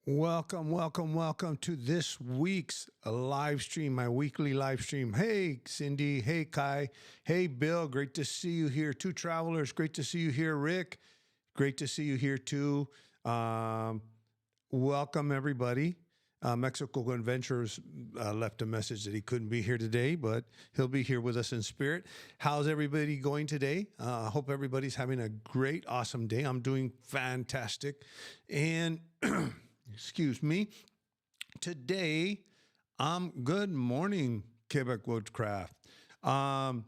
Welcome to this week's live stream, my weekly live stream. Hey, Cindy. Hey, Kai. Hey, Bill. Great to see you here. Two travelers. Great to see you here. Rick. Great to see you here, too. Welcome, everybody. Mexico Adventures left a message that he couldn't be here today, but he'll be here with us in spirit. How's everybody going today? I hope everybody's having a great, awesome day. I'm doing fantastic. And excuse me. Today, good morning, 𝗥𝗲𝘁𝗶𝗿𝗲𝗱.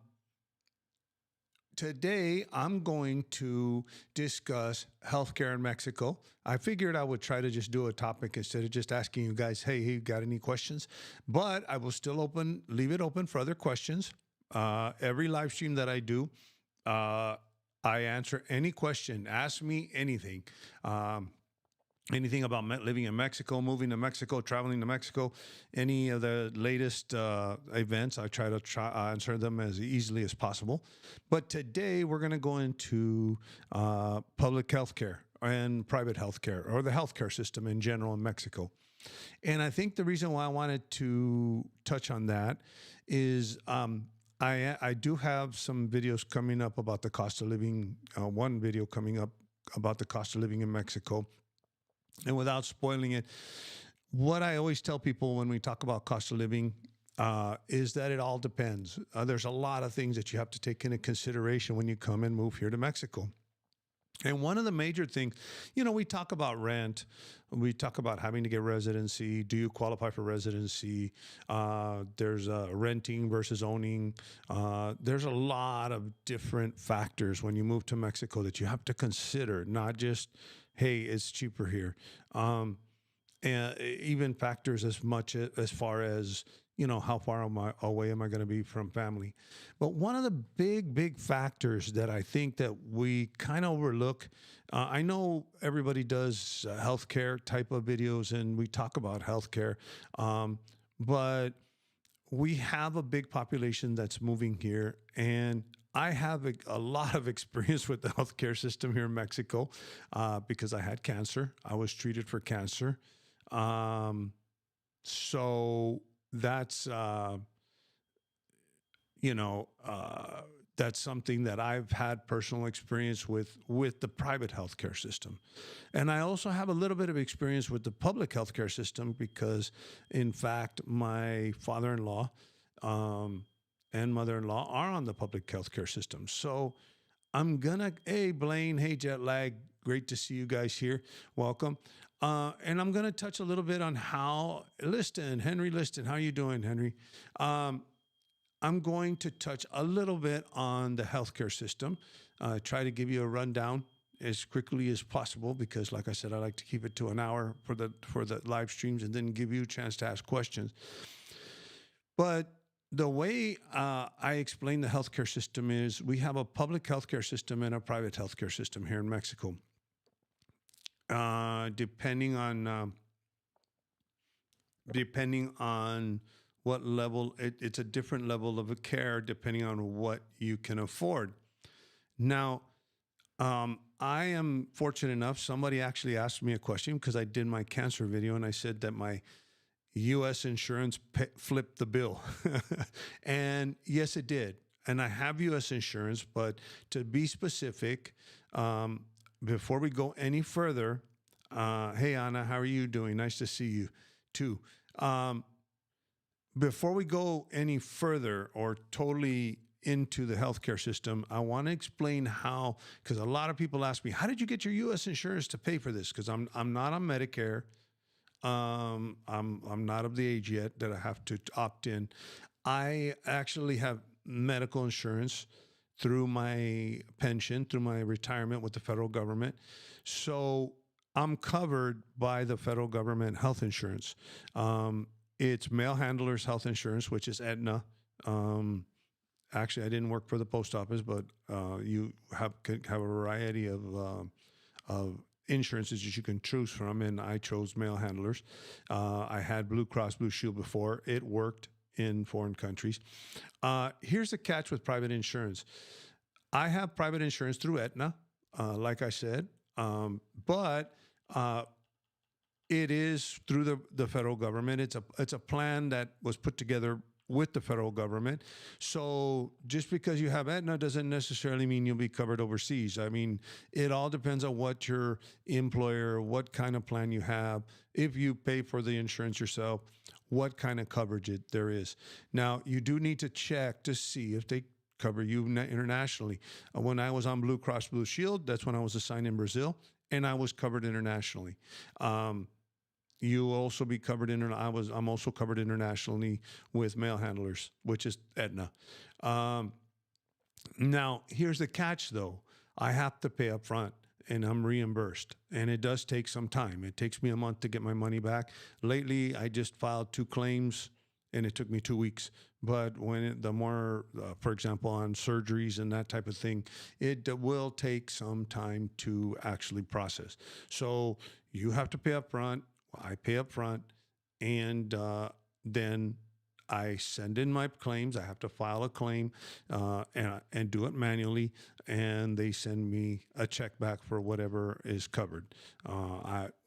Today, I'm going to discuss healthcare in Mexico. I figured I would try to just do a topic instead of just asking you guys, hey, you got any questions? But I will still leave it open for other questions. Every live stream that I do, I answer any question. Ask me anything. Anything about living in Mexico, moving to Mexico, traveling to Mexico, any of the latest events, I try to answer them as easily as possible. But today we're going to go into public health care and private health care, or the healthcare system in general in Mexico. And I think the reason why I wanted to touch on that is I do have some videos coming up about the cost of living, one video coming up about the cost of living in Mexico. And without spoiling it, what I always tell people when we talk about cost of living is that it all depends. There's a lot of things that you have to take into consideration when you come and move here to Mexico. And one of the major things, we talk about rent. We talk about having to get residency. Do you qualify for residency? There's renting versus owning. There's a lot of different factors when you move to Mexico that you have to consider, not just, hey, it's cheaper here. And even factors as far as, how far away am I going to be from family? But one of the big factors that I think that we kind of overlook, I know everybody does healthcare type of videos and we talk about healthcare, but we have a big population that's moving here, and I have a lot of experience with the healthcare system here in Mexico because I had cancer. I was treated for cancer. So that's, that's something that I've had personal experience with the private healthcare system. And I also have a little bit of experience with the public healthcare system because, in fact, my father-in-law and mother-in-law are on the public healthcare system. So hey, Blaine, hey, Jet Lag, great to see you guys here. Welcome. And I'm going to touch a little bit on Henry Liston, how you doing, Henry? I'm going to touch a little bit on the healthcare system, try to give you a rundown as quickly as possible because, like I said, I like to keep it to an hour for the live streams and then give you a chance to ask questions. But the way I explain the healthcare system is we have a public healthcare system and a private healthcare system here in Mexico. Depending on what level, it's a different level of care depending on what you can afford. Now, I am fortunate enough, somebody actually asked me a question because I did my cancer video and I said that my U.S. insurance flipped the bill. And yes, it did. And I have U.S. insurance, but to be specific, before we go any further, hey, Anna, how are you doing? Nice to see you, too. Before we go any further or totally into the healthcare system, I want to explain how, because a lot of people ask me, how did you get your U.S. insurance to pay for this? Because I'm not on Medicare. I'm not of the age yet that I have to opt in. I actually have medical insurance through my pension, through my retirement with the federal government. So I'm covered by the federal government health insurance. It's mail handlers health insurance, which is Aetna. Actually, I didn't work for the post office, but you could have a variety of insurances that you can choose from, and I chose mail handlers. I had Blue Cross Blue Shield before. It worked in foreign countries. Here's the catch with private insurance. I have private insurance through Aetna, like I said, but It is through the federal government. It's a plan that was put together with the federal government. So just because you have Aetna doesn't necessarily mean you'll be covered overseas. I mean, it all depends on what your employer, what kind of plan you have. If you pay for the insurance yourself, what kind of coverage there is. Now, you do need to check to see if they cover you internationally. When I was on Blue Cross Blue Shield, that's when I was assigned in Brazil, and I was covered internationally. You will also be covered I'm also covered internationally with mail handlers, which is Aetna. Now, here's the catch, though. I have to pay up front, and I'm reimbursed. And it does take some time. It takes me a month to get my money back. Lately, I just filed 2 claims, and it took me 2 weeks. But for example, on surgeries and that type of thing, it will take some time to actually process. So you have to pay up front. I pay up front, and then I send in my claims. I have to file a claim and do it manually, and they send me a check back for whatever is covered.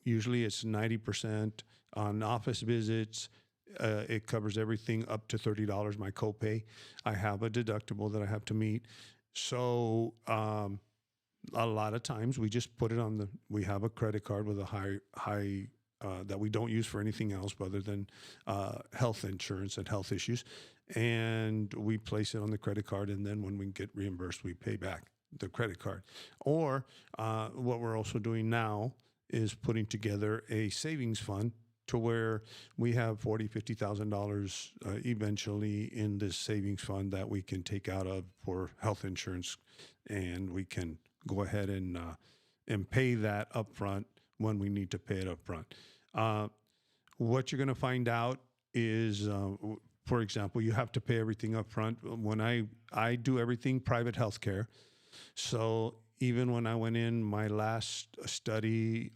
Usually it's 90% on office visits. It covers everything up to $30, my copay. I have a deductible that I have to meet. So a lot of times we just put it we have a credit card with a high that we don't use for anything else other than health insurance and health issues. And we place it on the credit card, and then when we get reimbursed, we pay back the credit card. Or what we're also doing now is putting together a savings fund to where we have $40,000, $50,000 eventually in this savings fund that we can take out of for health insurance, and we can go ahead and pay that upfront when we need to pay it upfront. What you're going to find out is, for example, you have to pay everything upfront. When I do everything private healthcare, so even when I went in my last study,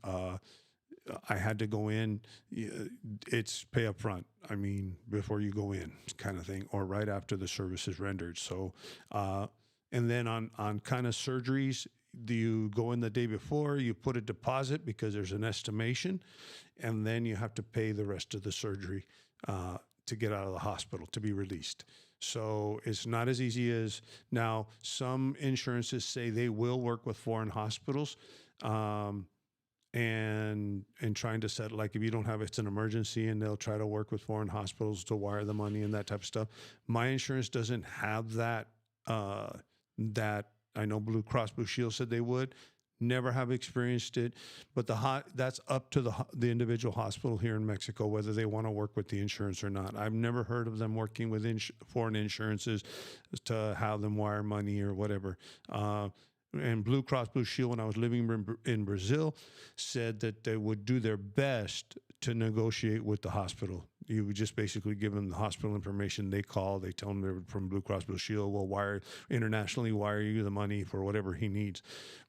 I had to go in. It's pay up front. I mean, before you go in, kind of thing, or right after the service is rendered. So, and then on kind of surgeries, you go in the day before, you put a deposit because there's an estimation, and then you have to pay the rest of the surgery to get out of the hospital, to be released. So it's not as easy as now. Some insurances say they will work with foreign hospitals. And trying to set, like, if you don't have, it's an emergency, and they'll try to work with foreign hospitals to wire the money and that type of stuff. My insurance doesn't have that. That I know Blue Cross Blue Shield said they would. Never have experienced it, but that's up to the individual hospital here in Mexico whether they want to work with the insurance or not. I've never heard of them working with foreign insurances to have them wire money or whatever. And Blue Cross Blue Shield, when I was living in Brazil, said that they would do their best to negotiate with the hospital. You would just basically give them the hospital information. They call, they tell them they're from Blue Cross Blue Shield. We'll internationally wire you the money for whatever he needs.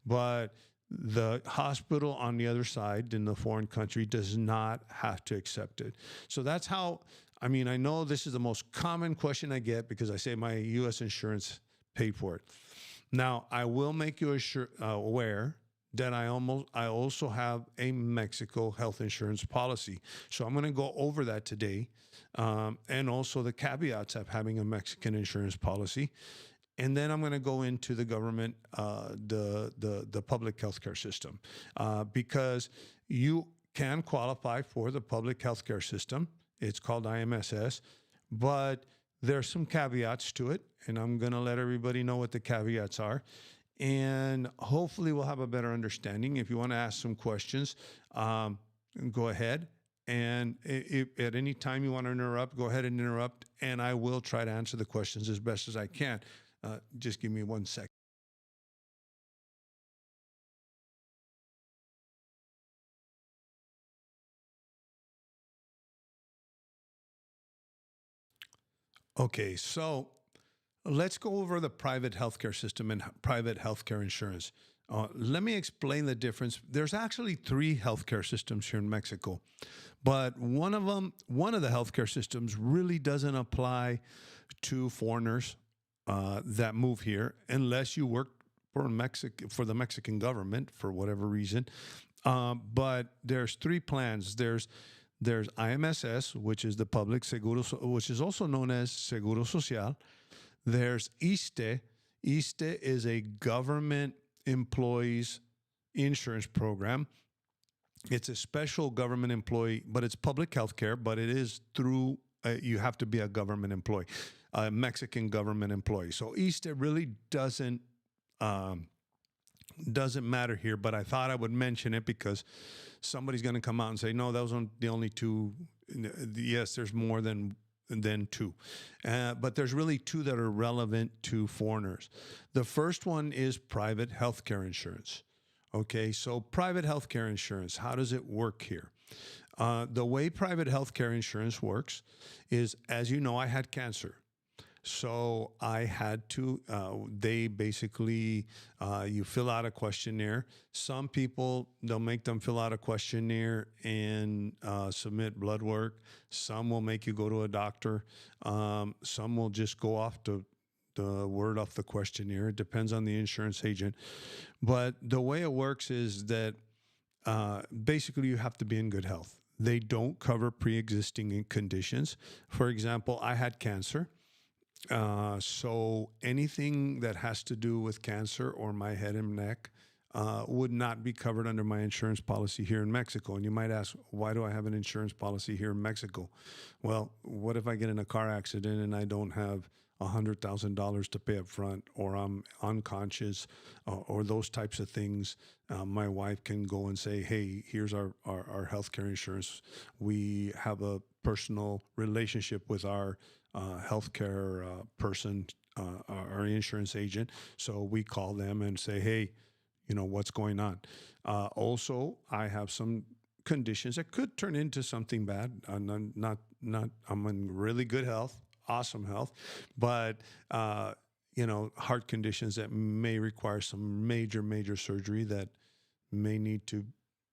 But the hospital on the other side in the foreign country does not have to accept it. So that's how, I mean, I know this is the most common question I get because I say my U.S. insurance paid for it. Now, I will make you aware that I also have a Mexico health insurance policy. So I'm going to go over that today, and also the caveats of having a Mexican insurance policy. And then I'm going to go into the government, the public healthcare system, because you can qualify for the public healthcare system. It's called IMSS, but there's some caveats to it, and I'm going to let everybody know what the caveats are. And hopefully we'll have a better understanding. If you want to ask some questions, go ahead. And if at any time you want to interrupt, go ahead and interrupt, and I will try to answer the questions as best as I can. Just give me 1 second. Okay, so let's go over the private healthcare system and private healthcare insurance. Let me explain the difference. There's actually 3 healthcare systems here in Mexico, but one of the healthcare systems really doesn't apply to foreigners that move here unless you work for the Mexican government for whatever reason. But there's three plans. There's IMSS, which is the public seguro, which is also known as Seguro Social. There's 𝗟𝗂. 𝗟𝗂 is a government employees insurance program. It's a special government employee, but it's public health care, but it is through, you have to be a government employee, a Mexican government employee. So 𝗟𝗂 really doesn't matter here, but I thought I would mention it because somebody's going to come out and say, no, those aren't the only two. Yes, there's more than two. But there's really two that are relevant to foreigners. The first one is private healthcare insurance. Okay, so private healthcare insurance, how does it work here? The way private healthcare insurance works is, as you know, I had cancer. So I had to, they basically, you fill out a questionnaire. Some people, they'll make them fill out a questionnaire and submit blood work. Some will make you go to a doctor. Some will just go off to the word off the questionnaire. It depends on the insurance agent. But the way it works is that basically you have to be in good health. They don't cover pre-existing conditions. For example, I had cancer. So anything that has to do with cancer or my head and neck would not be covered under my insurance policy here in Mexico. And you might ask, why do I have an insurance policy here in Mexico? Well, what if I get in a car accident and I don't have $100,000 to pay up front, or I'm unconscious, or those types of things? My wife can go and say, hey, here's our healthcare insurance. We have a personal relationship with our healthcare person, our insurance agent. So we call them and say, hey, you know, what's going on? Also, I have some conditions that could turn into something bad. I'm in really good health, awesome health, but you know, heart conditions that may require some major surgery that may need to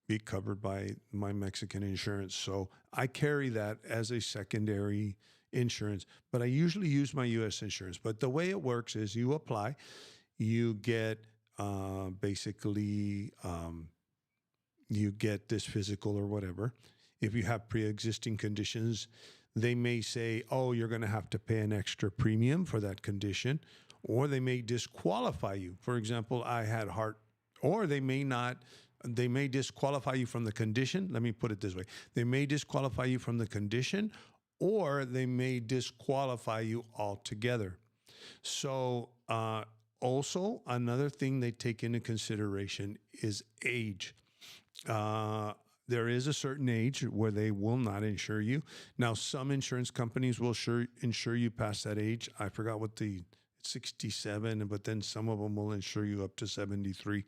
be covered by my Mexican insurance. So I carry that as a secondary insurance, but I usually use my U.S. insurance. But the way it works is you apply, you get basically you get this physical or whatever. If you have pre-existing conditions, they may say, oh, you're going to have to pay an extra premium for that condition, or they may disqualify you. For example, I had heart, or they may not. They may disqualify you from the condition. Let me put it this way. They may disqualify you from the condition, or they may disqualify you altogether. So also, another thing they take into consideration is age. There is a certain age where they will not insure you. Now, some insurance companies will insure you past that age. I forgot what 67, but then some of them will insure you up to 73.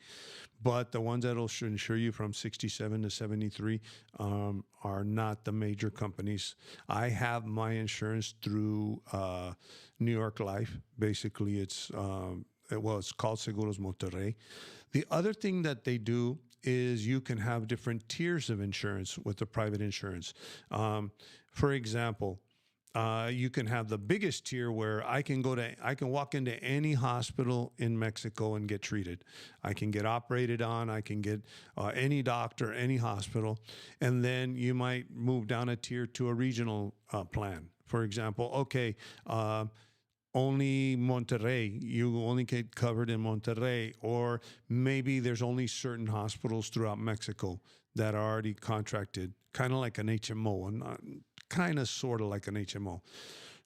But the ones that will insure you from 67 to 73 are not the major companies. I have my insurance through New York Life. Basically, it's called Seguros Monterrey. The other thing that they do is you can have different tiers of insurance with the private insurance. For example, you can have the biggest tier where I can walk into any hospital in Mexico and get treated. I can get operated on. I can get any doctor, any hospital. And then you might move down a tier to a regional plan. For example, okay, only Monterrey, you only get covered in Monterrey, or maybe there's only certain hospitals throughout Mexico that are already contracted, kind of like an HMO, and kind of sort of like an HMO.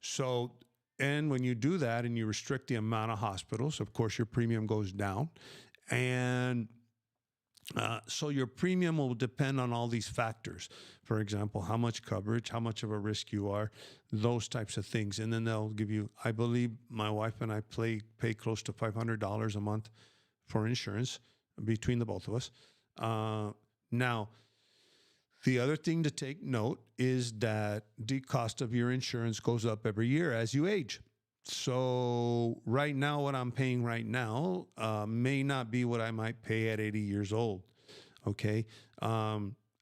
So, and when you do that and you restrict the amount of hospitals, of course, your premium goes down. And so your premium will depend on all these factors. For example, how much coverage, how much of a risk you are, those types of things. And then they'll give you, I believe my wife and I pay close to $500 a month for insurance between the both of us. Now, the other thing to take note is that the cost of your insurance goes up every year as you age. So right now, what I'm paying right now may not be what I might pay at 80 years old. Okay.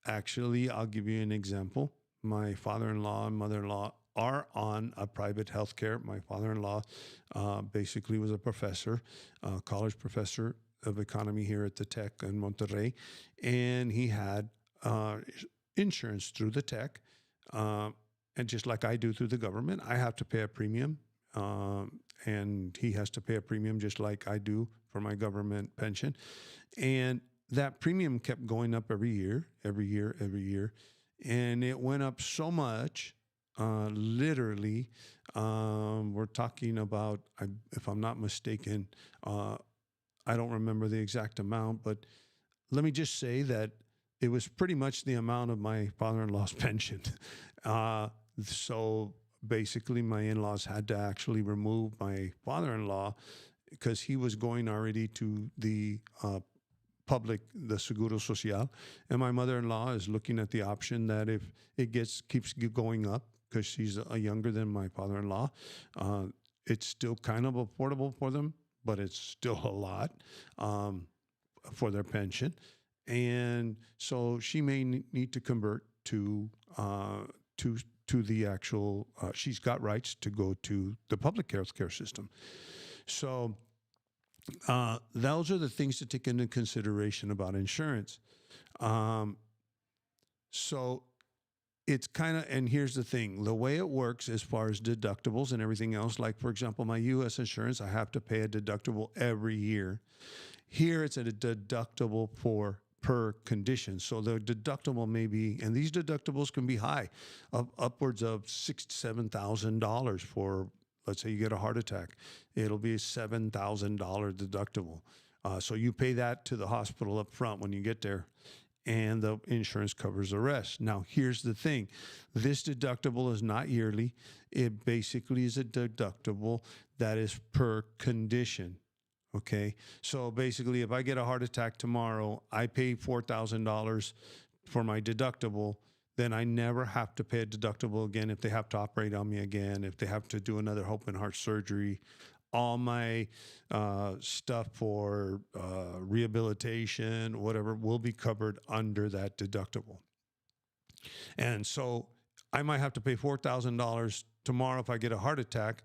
Actually, I'll give you an example. My father-in-law and mother-in-law are on a private health care. My father-in-law basically was a professor, college professor, of economy here at the Tech in Monterrey, and he had insurance through the Tech, and just like I do through the government, I have to pay a premium, and he has to pay a premium just like I do for my government pension, and that premium kept going up every year, and it went up so much. Literally, we're talking about, if I'm not mistaken, I don't remember the exact amount, but let me just say that it was pretty much the amount of my father-in-law's pension. So basically, my in-laws had to actually remove my father-in-law because he was going already to the public, the Seguro Social, and my mother-in-law is looking at the option that if it keeps going up, because she's younger than my father-in-law, it's still kind of affordable for them, but it's still a lot for their pension. And so she may need to convert to the actual, she's got rights to go to the public health care system. So those are the things to take into consideration about insurance. So it's kind of, and here's the thing, the way it works as far as deductibles and everything else, like for example, my U.S. insurance, I have to pay a deductible every year. Here it's a deductible per condition. So the deductible may be, and these deductibles can be high, upwards of $6,000 to $7,000 for, let's say you get a heart attack, it'll be a $7,000 deductible. So you pay that to the hospital up front when you get there, and the insurance covers the rest. Now, here's the thing. This deductible is not yearly. It basically is a deductible that is per condition, okay? So basically, if I get a heart attack tomorrow, I pay $4,000 for my deductible, then I never have to pay a deductible again if they have to operate on me again, if they have to do another open heart surgery. All my stuff for rehabilitation, whatever, will be covered under that deductible. And so I might have to pay $4,000 tomorrow if I get a heart attack,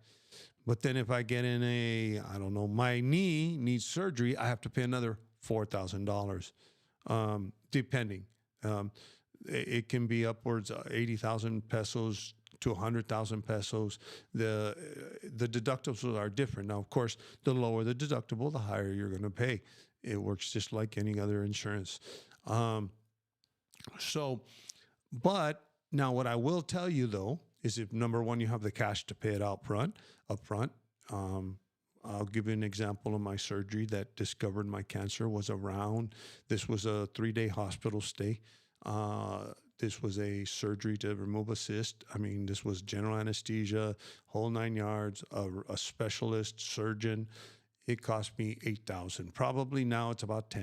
but then if I get in I don't know, my knee needs surgery, I have to pay another $4,000, depending. It can be upwards of 80,000 pesos to 100,000 pesos. The deductibles are different. Now, of course, the lower the deductible, the higher you're going to pay. It works just like any other insurance. But now what I will tell you though, is if number one, you have the cash to pay it up front. I'll give you an example of my surgery that discovered my cancer this was a 3-day hospital stay. This was a surgery to remove a cyst. I mean, this was general anesthesia, whole 9 yards, a specialist surgeon. It cost me $8,000. Probably now it's about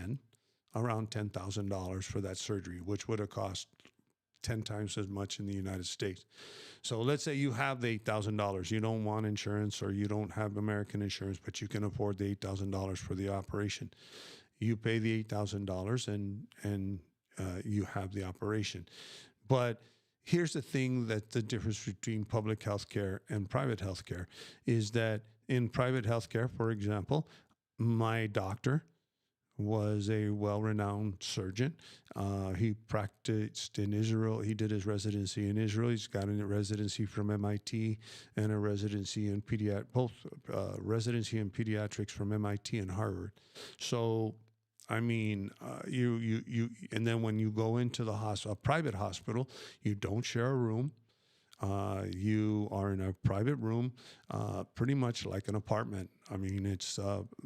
around $10,000 for that surgery, which would have cost 10 times as much in the United States. So let's say you have the $8,000. You don't want insurance, or you don't have American insurance, but you can afford the $8,000 for the operation. You pay the $8,000 and you have the operation. But here's the thing, that the difference between public health care and private health care is that in private health care, for example, my doctor was a well-renowned surgeon. He practiced in Israel. He did his residency in Israel. He's got a residency from MIT and a residency in residency in pediatrics from MIT and Harvard. So I mean, and then when you go into a private hospital, you don't share a room. You are in a private room, pretty much like an apartment. I mean,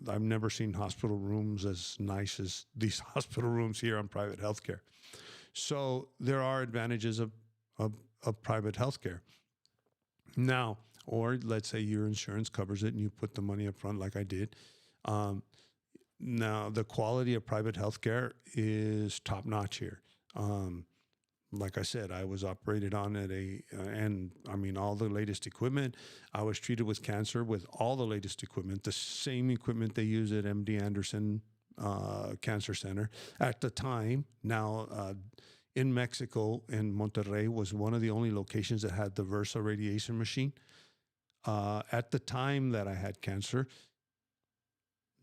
I've never seen hospital rooms as nice as these hospital rooms here on private healthcare. So there are advantages of private healthcare. Now, or let's say your insurance covers it and you put the money up front like I did. Now, the quality of private healthcare is top notch here. Like I said, I was operated on and I mean, all the latest equipment. I was treated with cancer with all the latest equipment, the same equipment they use at MD Anderson Cancer Center at the time. Now, in Mexico, in Monterrey, was one of the only locations that had the Versa radiation machine. At the time that I had cancer,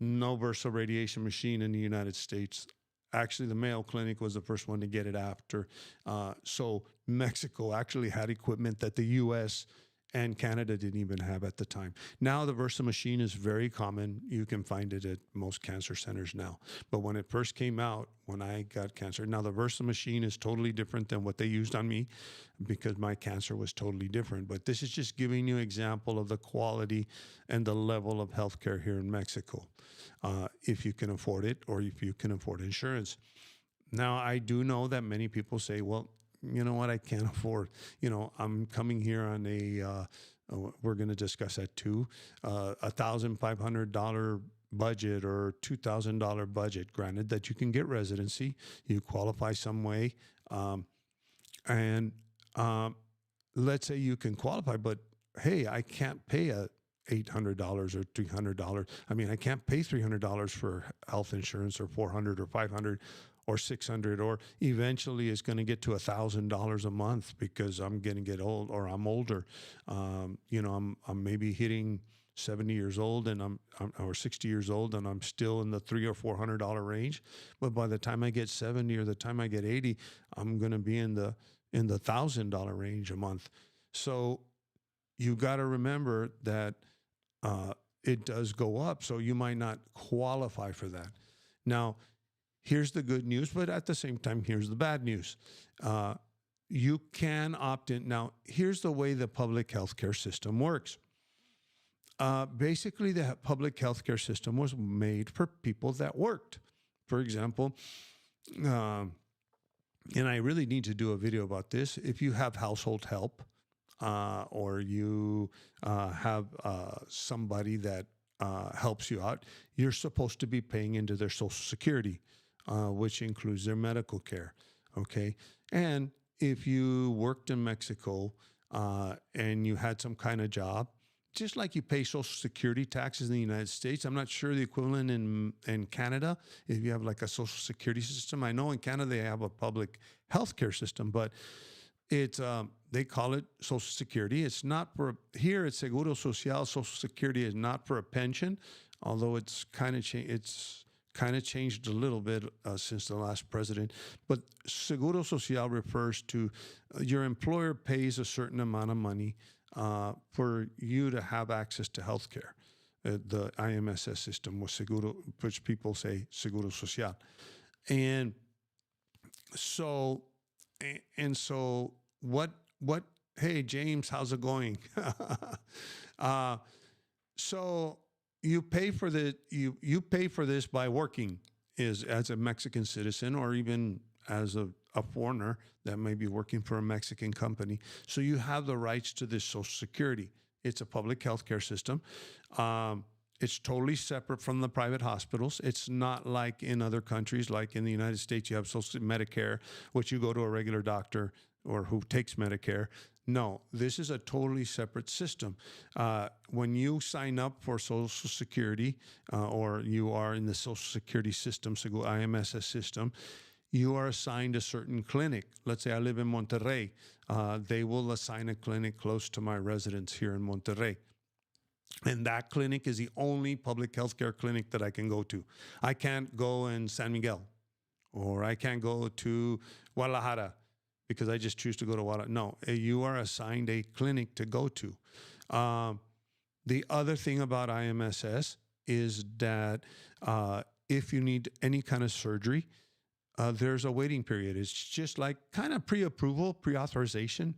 no Versa radiation machine in the United States. Actually, the Mayo Clinic was the first one to get it after. So Mexico actually had equipment that the U.S. and Canada didn't even have at the time. Now the Versa machine is very common. You can find it at most cancer centers now. But when it first came out, when I got cancer, now the Versa machine is totally different than what they used on me because my cancer was totally different. But this is just giving you an example of the quality and the level of healthcare here in Mexico, if you can afford it or if you can afford insurance. Now, I do know that many people say, well, you know what, I can't afford, I'm coming here on we're going to discuss that too, $1,500 budget or $2,000 budget. Granted that you can get residency, you qualify some way. And let's say you can qualify, but hey, I can't pay $800 or $300. I mean, I can't pay $300 for health insurance or $400 or $500 or $600, or eventually it's going to get to $1,000 a month because I'm going to get old or I'm older. I'm maybe hitting 70 years old and or 60 years old and I'm still in the $300 or $400 range. But by the time I get 70 or the time I get 80, I'm going to be in the $1,000 range a month. So you got to remember that it does go up. So you might not qualify for that. Now, here's the good news, but at the same time, here's the bad news. You can opt in. Now, here's the way the public healthcare system works. Basically, the public healthcare system was made for people that worked. For example, and I really need to do a video about this. If you have household help, or you have somebody that helps you out, you're supposed to be paying into their Social Security, which includes their medical care, okay? And if you worked in Mexico and you had some kind of job, just like you pay Social Security taxes in the United States, I'm not sure the equivalent in Canada, if you have like a Social Security system. I know in Canada they have a public healthcare system, but it's they call it Social Security. It's not for, here it's Seguro Social. Social Security is not for a pension, although it's kind of changed a little bit since the last president. But Seguro Social refers to your employer pays a certain amount of money for you to have access to health care. The IMSS system was Seguro, which people say Seguro Social. And so what, hey, James, how's it going? So you pay for you pay for this by working as a Mexican citizen or even as a foreigner that may be working for a Mexican company. So you have the rights to this Social Security. It's a public healthcare system. It's totally separate from the private hospitals. It's not like in other countries, like in the United States, you have Medicare, which you go to a regular doctor or who takes Medicare. No, this is a totally separate system. When you sign up for Social Security or you are in the Social Security system, IMSS system, you are assigned a certain clinic. Let's say I live in Monterrey. They will assign a clinic close to my residence here in Monterrey. And that clinic is the only public healthcare clinic that I can go to. I can't go in San Miguel, or I can't go to Guadalajara because I just choose to go to Guadalajara. No, you are assigned a clinic to go to. The other thing about IMSS is that if you need any kind of surgery, there's a waiting period. It's just like kind of pre-approval, pre-authorization.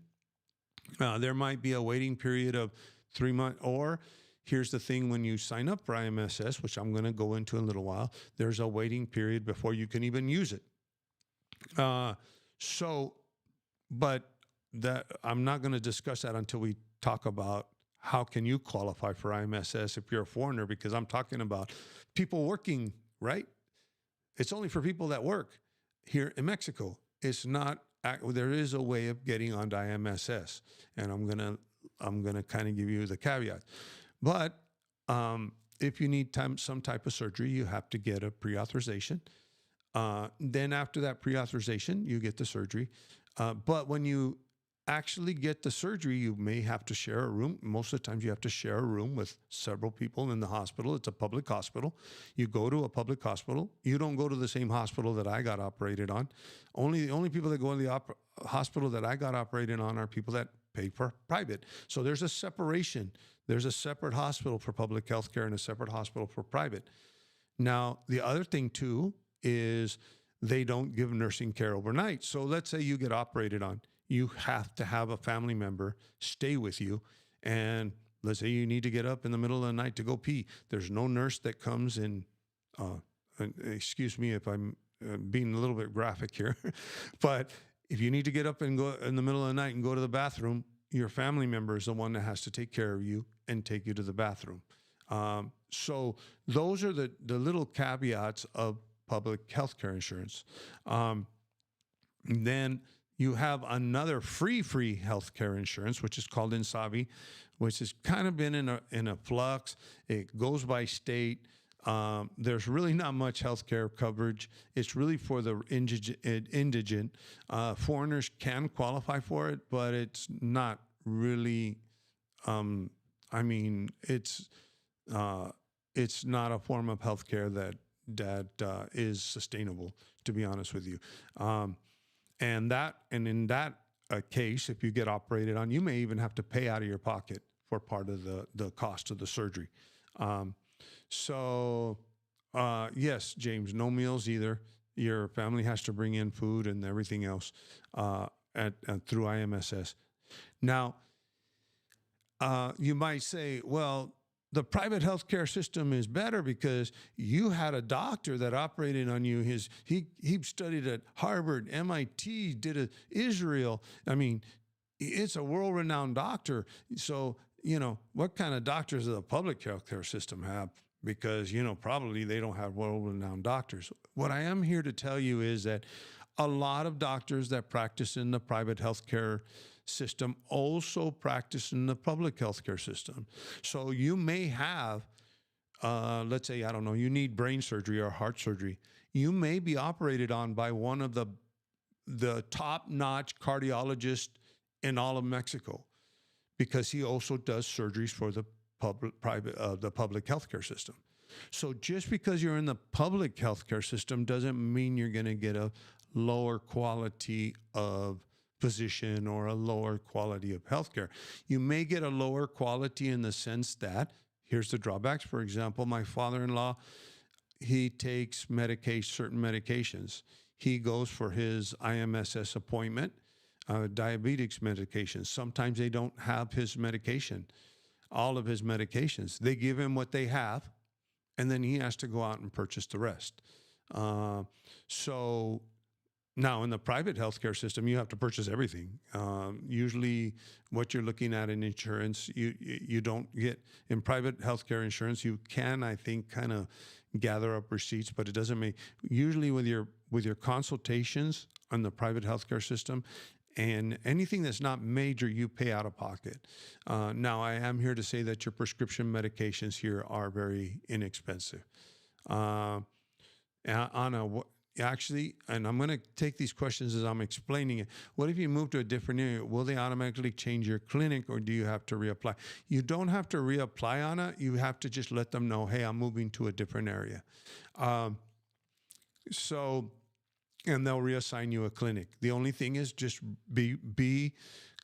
There might be a waiting period of 3 months, or here's the thing, when you sign up for IMSS, which I'm going to go into in a little while, there's a waiting period before you can even use it. But that I'm not going to discuss that until we talk about how can you qualify for IMSS if you're a foreigner, because I'm talking about people working, right? It's only for people that work here in Mexico. It's not, there is a way of getting onto IMSS, and I'm going to kind of give you the caveat. But if you need some type of surgery, you have to get a pre-authorization. Then after that pre-authorization, you get the surgery. But when you actually get the surgery, you may have to share a room. Most of the times you have to share a room with several people in the hospital. It's a public hospital. You go to a public hospital. You don't go to the same hospital that I got operated on. The only people that go in the hospital that I got operated on are people that pay for private. So there's a separation. There's a separate hospital for public health care and a separate hospital for private. Now, the other thing too is they don't give nursing care overnight. So let's say you get operated on. You have to have a family member stay with you. And let's say you need to get up in the middle of the night to go pee. There's no nurse that comes in, excuse me if I'm being a little bit graphic here, but if you need to get up and go in the middle of the night and go to the bathroom, your family member is the one that has to take care of you and take you to the bathroom. So those are the little caveats of public health care insurance. Then you have another free healthcare insurance, which is called 𝗟𝗲𝘁𝗶𝗿, which has kind of been in a flux. It goes by state. There's really not much healthcare coverage. It's really for the indigent. Foreigners can qualify for it, but it's not really. It's not a form of healthcare that is sustainable, to be honest with you. And in that case, if you get operated on, you may even have to pay out of your pocket for part of the cost of the surgery. Yes, James, no meals either. Your family has to bring in food and everything else through IMSS. Now, you might say, well, the private healthcare system is better because you had a doctor that operated on you. He studied at Harvard, MIT, Israel. I mean, it's a world-renowned doctor. So, what kind of doctors does the public healthcare system have? Because, probably they don't have world-renowned doctors. What I am here to tell you is that a lot of doctors that practice in the private healthcare system also practice in the public healthcare system. So you may have, let's say, I don't know, you need brain surgery or heart surgery. You may be operated on by one of the top-notch cardiologists in all of Mexico, because he also does surgeries for the public healthcare system. So just because you're in the public healthcare system doesn't mean you're going to get a lower quality of physician or a lower quality of healthcare. You may get a lower quality in the sense that, here's the drawbacks. For example, my father-in-law, he takes certain medications. He goes for his IMSS appointment, diabetes medications. Sometimes they don't have his medication, all of his medications. They give him what they have, and then he has to go out and purchase the rest. So now in the private healthcare system, you have to purchase everything. Usually what you're looking at in insurance, you don't get in private healthcare insurance. You can, I think, kind of gather up receipts, but it doesn't make, usually with your consultations on the private healthcare system, and anything that's not major, you pay out of pocket. Now, I am here to say that your prescription medications here are very inexpensive. Actually, and I'm going to take these questions as I'm explaining it. What if you move to a different area? Will they automatically change your clinic, or do you have to reapply? You don't have to reapply on it. You have to just let them know, hey, I'm moving to a different area. And they'll reassign you a clinic. The only thing is just be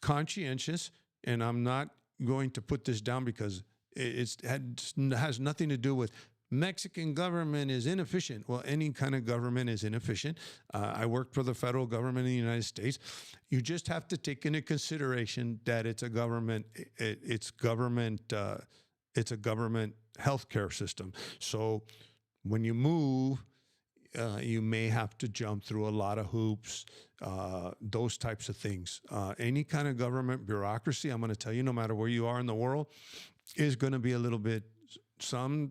conscientious, and I'm not going to put this down because it has nothing to do with Mexican government is inefficient. Well, any kind of government is inefficient. I worked for the federal government in the United States. You just have to take into consideration that it's a government healthcare system. So when you move, you may have to jump through a lot of hoops, those types of things. Any kind of government bureaucracy, I'm going to tell you, no matter where you are in the world, is going to be a little bit, some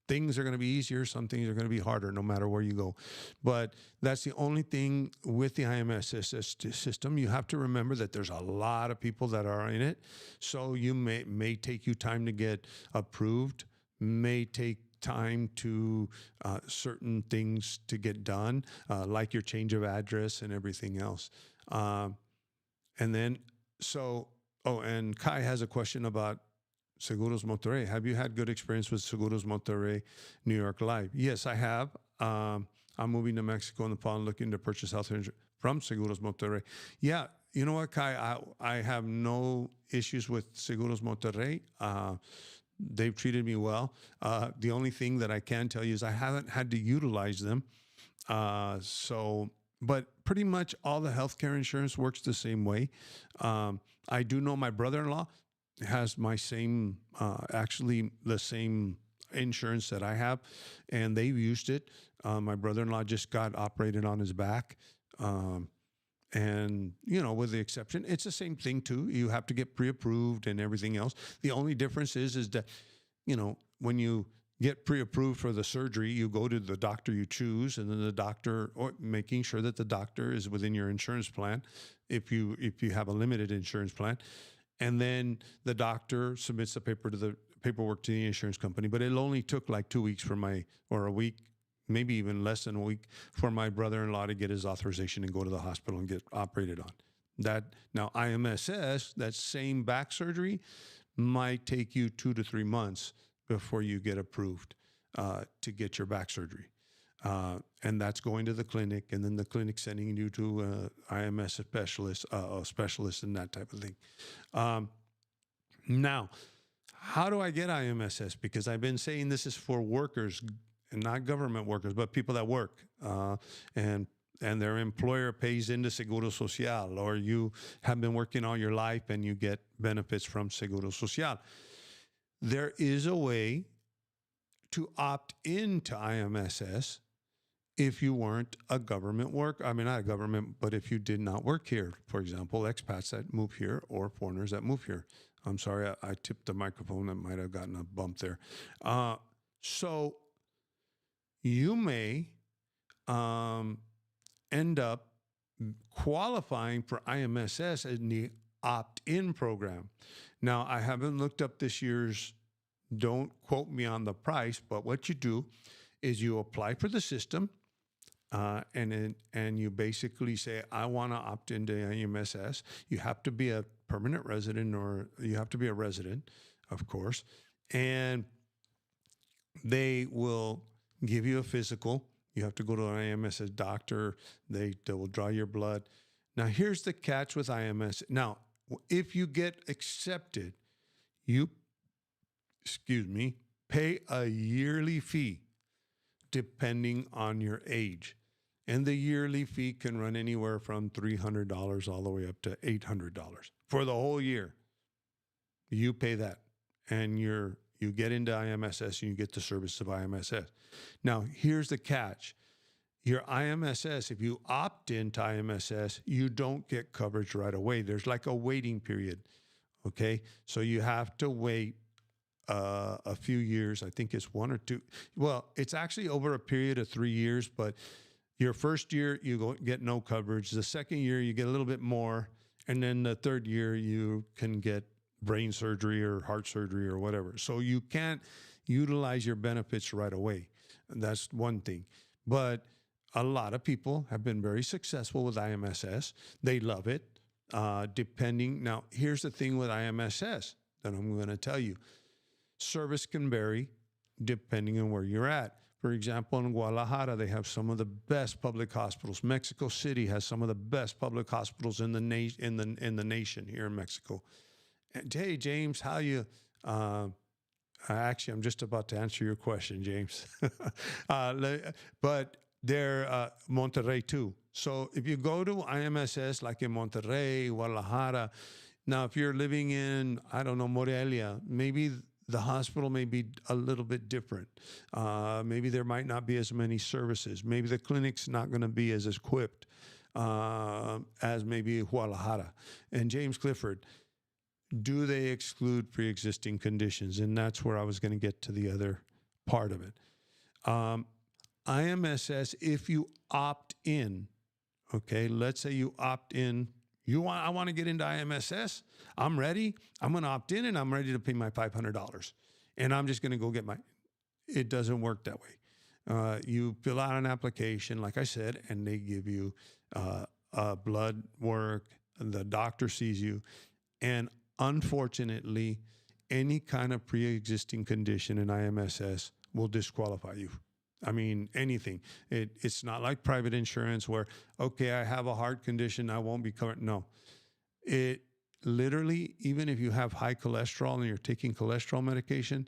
things are going to be easier, some things are going to be harder, no matter where you go. But that's the only thing with the IMSS system. You have to remember that there's a lot of people that are in it. So you may take you time to get approved, may take time to certain things to get done, like your change of address and everything else. And then So, oh, and Kai has a question about Seguros Monterrey. Have you had good experience with Seguros Monterrey, New York Life? Yes, I have. I'm moving to Mexico in the fall, looking to purchase health insurance from Seguros Monterrey. Yeah, you know what, Kai? I have no issues with Seguros Monterrey. They've treated me well. The only thing that I can tell you is I haven't had to utilize them. But pretty much all the healthcare insurance works the same way. I do know my brother-in-law has my same, actually the same insurance that I have, and they've used it. My brother-in-law just got operated on his back. And, you know, with the exception, it's the same thing too. You have to get pre-approved and everything else. The only difference is that, you know, when you get pre-approved for the surgery, you go to the doctor you choose, and then the doctor, or making sure that the doctor is within your insurance plan, if you have a limited insurance plan, and then the doctor submits the paperwork to the insurance company. But it only took like 2 weeks or a week, maybe even less than a week, for my brother-in-law to get his authorization and go to the hospital and get operated on. That now IMSS, that same back surgery, might take you 2 to 3 months before you get approved to get your back surgery. And that's going to the clinic, and then the clinic sending you to IMS specialist and that type of thing. Now, how do I get IMSS? Because I've been saying this is for workers, and not government workers, but people that work, and their employer pays into Seguro Social, or you have been working all your life and you get benefits from Seguro Social. There is a way to opt into IMSS if you weren't a government worker. I mean, not a government, but if you did not work here. For example, expats that move here or foreigners that move here. I'm sorry, I tipped the microphone. I might have gotten a bump there. So you may end up qualifying for IMSS in the opt-in program. Now, I haven't looked up this year's, don't quote me on the price, but what you do is you apply for the system, and you basically say, I want to opt into IMSS. You have to be a permanent resident, or you have to be a resident, of course, and they will give you a physical. You have to go to an IMSS doctor. They will draw your blood. Now, here's the catch with IMSS. Now, if you get accepted, you, pay a yearly fee depending on your age. And the yearly fee can run anywhere from $300 all the way up to $800 for the whole year. You pay that, and you get into IMSS, and you get the service of IMSS. Now, here's the catch. Your IMSS, if you opt into IMSS, you don't get coverage right away. There's like a waiting period, okay? So you have to wait a few years. I think it's 1 or 2. Well, it's actually over a period of 3 years, but your first year, you get no coverage. The second year, you get a little bit more. And then the third year, you can get brain surgery or heart surgery or whatever. So you can't utilize your benefits right away. That's one thing. But a lot of people have been very successful with IMSS. They love it. Now, here's the thing with IMSS that I'm going to tell you. Service can vary depending on where you're at. For example, in Guadalajara, they have some of the best public hospitals. Mexico City has some of the best public hospitals in the nation here in Mexico. And, hey, James, how you? Actually, I'm just about to answer your question, James. But they're Monterrey too. So if you go to IMSS, like in Monterrey, Guadalajara, now if you're living in, I don't know, Morelia, maybe the hospital may be a little bit different. Maybe there might not be as many services. Maybe the clinic's not going to be as equipped as maybe Guadalajara. And James Clifford, do they exclude pre-existing conditions? And that's where I was going to get to the other part of it. IMSS, if you opt in, okay, let's say you opt in, I want to get into IMSS. I'm ready. I'm going to opt in, and I'm ready to pay my $500. And I'm just going to go get it doesn't work that way. You fill out an application, like I said, and they give you blood work. The doctor sees you, And unfortunately, any kind of pre-existing condition in IMSS will disqualify you. I mean, anything. It's not like private insurance where, okay, I have a heart condition, I won't be covered. No. It literally, even if you have high cholesterol and you're taking cholesterol medication,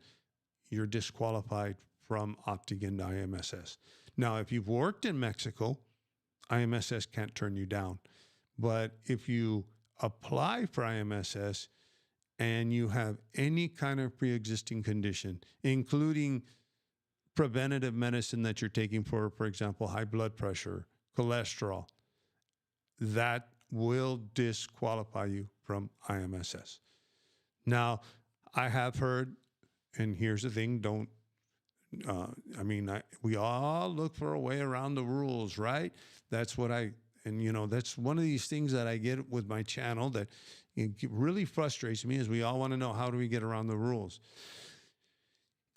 you're disqualified from opting into IMSS. Now, if you've worked in Mexico, IMSS can't turn you down. But if you apply for IMSS and you have any kind of pre-existing condition, including preventative medicine that you're taking for example, high blood pressure, cholesterol, that will disqualify you from IMSS. Now, I have heard, and here's the thing, we all look for a way around the rules, right? That's what that's one of these things that I get with my channel that really frustrates me, is we all want to know, how do we get around the rules?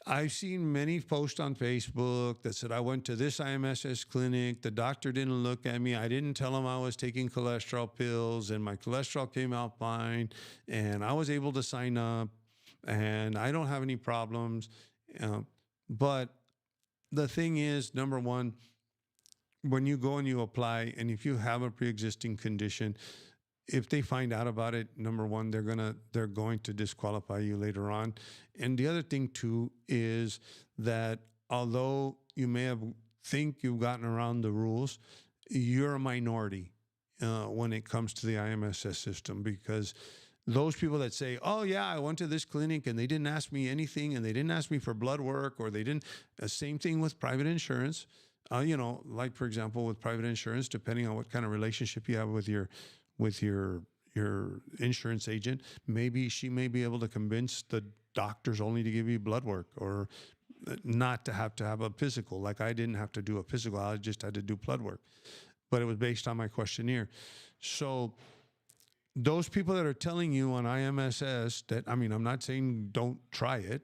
I've seen many posts on Facebook that said, I went to this IMSS clinic, the doctor didn't look at me, I didn't tell him I was taking cholesterol pills, and my cholesterol came out fine, and I was able to sign up, and I don't have any problems. But the thing is, number one, when you go and you apply, and if you have a pre-existing condition, if they find out about it, number one, they're going to disqualify you later on. And the other thing too is that although you may think you've gotten around the rules, you're a minority when it comes to the IMSS system, because those people that say, oh yeah, I went to this clinic and they didn't ask me anything, and they didn't ask me for blood work, or they didn't, same thing with private insurance. Like for example, with private insurance, depending on what kind of relationship you have with your insurance agent, maybe she may be able to convince the doctors only to give you blood work, or not to have a physical. Like I didn't have to do a physical, I just had to do blood work, but it was based on my questionnaire. So those people that are telling you on IMSS that, I'm not saying don't try it.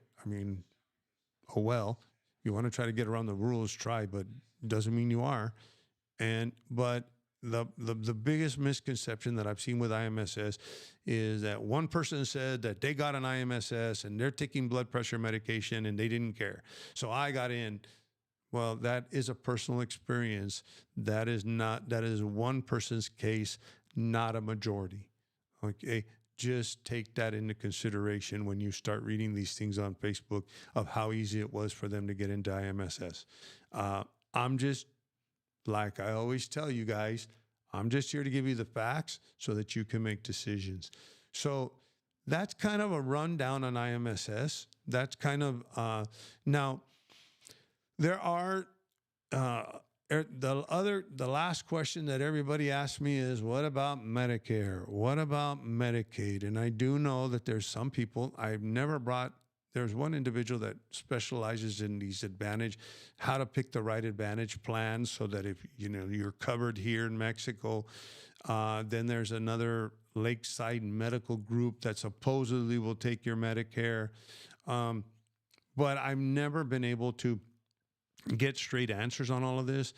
Oh well, you want to try to get around the rules, try, but it doesn't mean you are. But the biggest misconception that I've seen with IMSS is that one person said that they got an IMSS and they're taking blood pressure medication and they didn't care, so I got in. Well, that is a personal experience. That is one person's case, not a majority. Okay, just take that into consideration when you start reading these things on Facebook of how easy it was for them to get into IMSS. I'm just, like I always tell you guys, I'm just here to give you the facts so that you can make decisions. So that's kind of a rundown on IMSS. That's kind of, now there are, the last question that everybody asks me is, what about Medicare? What about Medicaid? And I do know that there's some people, there's one individual that specializes in these how to pick the right Advantage plan so that if you're covered here in Mexico. Then there's another Lakeside Medical Group that supposedly will take your Medicare. But I've never been able to get straight answers on all of this.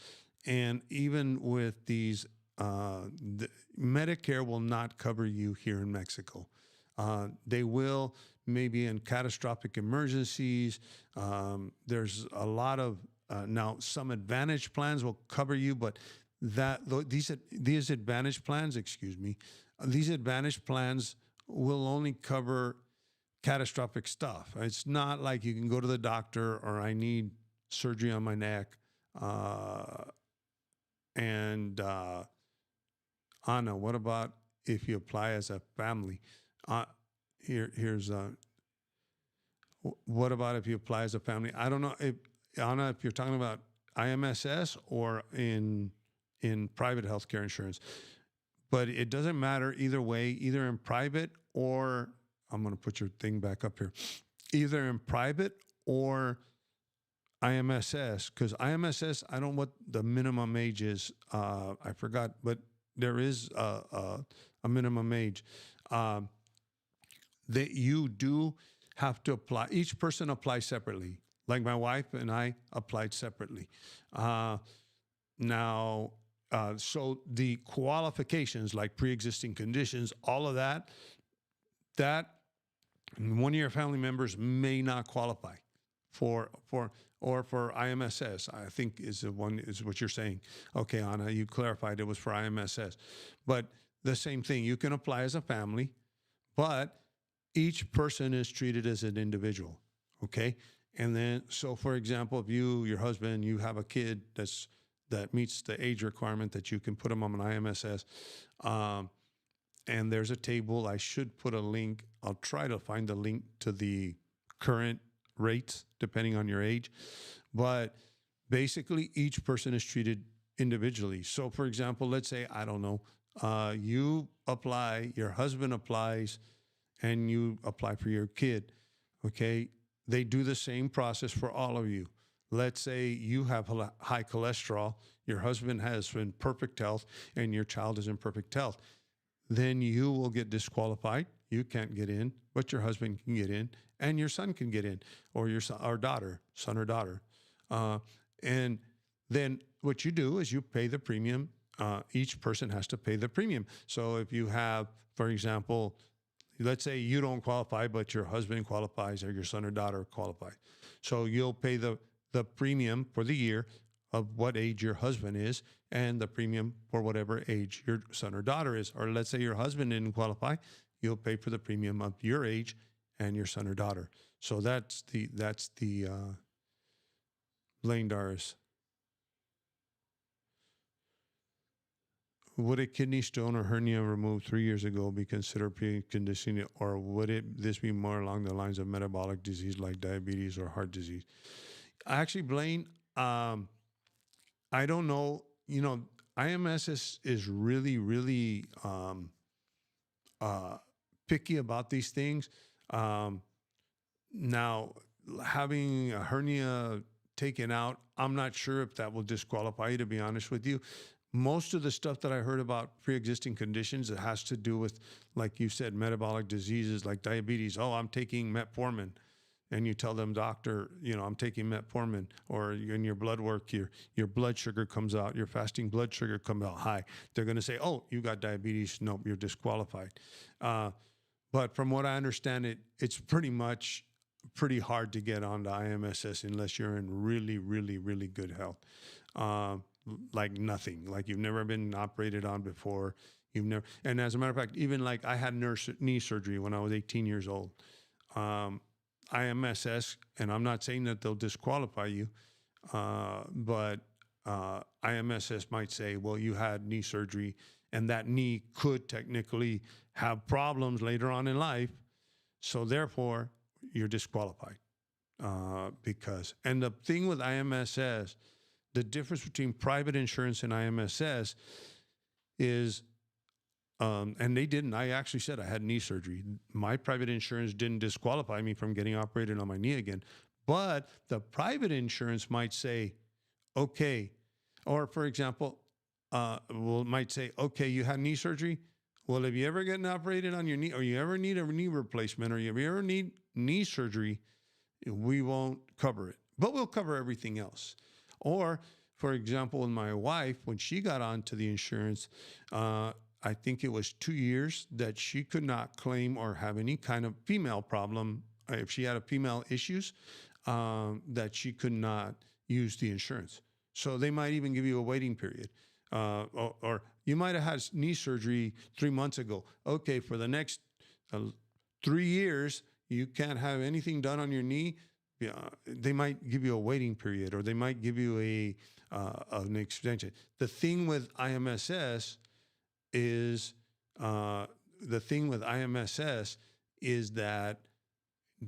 And even with these, Medicare will not cover you here in Mexico. They will maybe in catastrophic emergencies. There's a lot of, now some Advantage plans will cover you, but these Advantage plans, these Advantage plans will only cover catastrophic stuff. It's not like you can go to the doctor, or I need surgery on my neck. Anna, what about if you apply as a family? What about if you apply as a family? I don't know if, Anna, if you're talking about IMSS or in private healthcare insurance, but it doesn't matter either way, either in private or, I'm going to put your thing back up here, either in private or IMSS, because IMSS, I don't know what the minimum age is. I forgot, but there is a minimum age that you do have to apply. Each person applies separately. Like my wife and I applied separately. So the qualifications like pre-existing conditions, all of that, that one of your family members may not qualify for IMSS. I think is the one is what you're saying. Okay, Anna, you clarified it was for IMSS, but the same thing. You can apply as a family, but each person is treated as an individual. Okay, and then so for example, if your husband, you have a kid that meets the age requirement that you can put them on an IMSS. And there's a table. I should put a link. I'll try to find the link to the current rates depending on your age. But basically, each person is treated individually. So, for example, let's say, I don't know, you apply, your husband applies, and you apply for your kid. Okay. They do the same process for all of you. Let's say you have high cholesterol, your husband has in perfect health, and your child is in perfect health. Then you will get disqualified. You can't get in, but your husband can get in, and your son can get in, or your son or daughter. And then what you do is you pay the premium. Each person has to pay the premium. So if you have, for example, let's say you don't qualify, but your husband qualifies, or your son or daughter qualifies. So you'll pay the premium for the year of what age your husband is, and the premium for whatever age your son or daughter is. Or let's say your husband didn't qualify, you'll pay for the premium of your age and your son or daughter. So that's the Blaine Doris. Would a kidney stone or hernia removed 3 years ago be considered preconditioning, or would this be more along the lines of metabolic disease like diabetes or heart disease? Actually, Blaine, I don't know. You know, IMSS is really, really picky about these things. Now, having a hernia taken out, I'm not sure if that will disqualify you, to be honest with you. Most of the stuff that I heard about pre-existing conditions, it has to do with, like you said, metabolic diseases like diabetes. Oh, I'm taking metformin. And you tell them, doctor, you know, I'm taking metformin, or in your blood work, your blood sugar comes out, your fasting blood sugar comes out high. They're going to say, oh, you got diabetes. Nope, you're disqualified. But from what I understand, it's pretty hard to get onto IMSS unless you're in really, really, really good health. Like nothing, like you've never been operated on before. And as a matter of fact, even like I had knee surgery when I was 18 years old. IMSS, and I'm not saying that they'll disqualify you, but IMSS might say, well, you had knee surgery, and that knee could technically have problems later on in life, so therefore you're disqualified. And the thing with IMSS, the difference between private insurance and IMSS is, and they didn't. I actually said I had knee surgery. My private insurance didn't disqualify me from getting operated on my knee again. But the private insurance might say, okay, or for example, might say, okay, you had knee surgery. Well, if you ever get operated on your knee, or you ever need a knee replacement, or you ever need knee surgery, we won't cover it, but we'll cover everything else. Or, for example, with my wife, when she got onto the insurance, I think it was 2 years that she could not claim or have any kind of female problem. If she had a female issues, that she could not use the insurance. So they might even give you a waiting period. Or you might have had knee surgery 3 months ago. Okay, for the next 3 years, you can't have anything done on your knee. They might give you a waiting period, or they might give you an extension. The thing with IMSS is that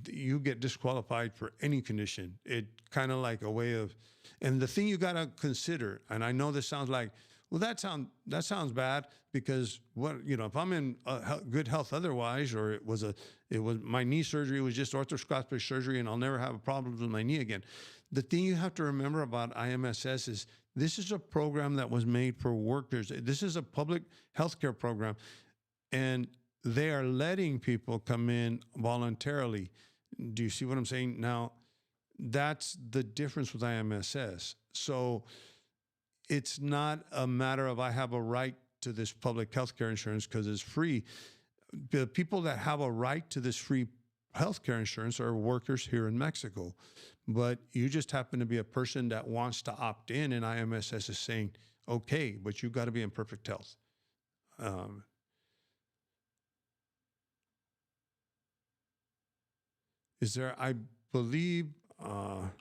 you get disqualified for any condition. It kind of like a way of, and the thing you got to consider, and I know this sounds like, well, that sounds bad, because if I'm in good health otherwise, or it was my knee surgery was just arthroscopic surgery and I'll never have a problem with my knee again. The thing you have to remember about IMSS is this is a program that was made for workers. This is a public healthcare program, and they are letting people come in voluntarily. Do you see what I'm saying? Now, that's the difference with IMSS. So it's not a matter of I have a right to this public healthcare insurance because it's free. the people that have a right to this free healthcare insurance are workers here in Mexico. But you just happen to be a person that wants to opt in, and IMSS is saying, okay, but you've got to be in perfect health. Is there, I believe, I'll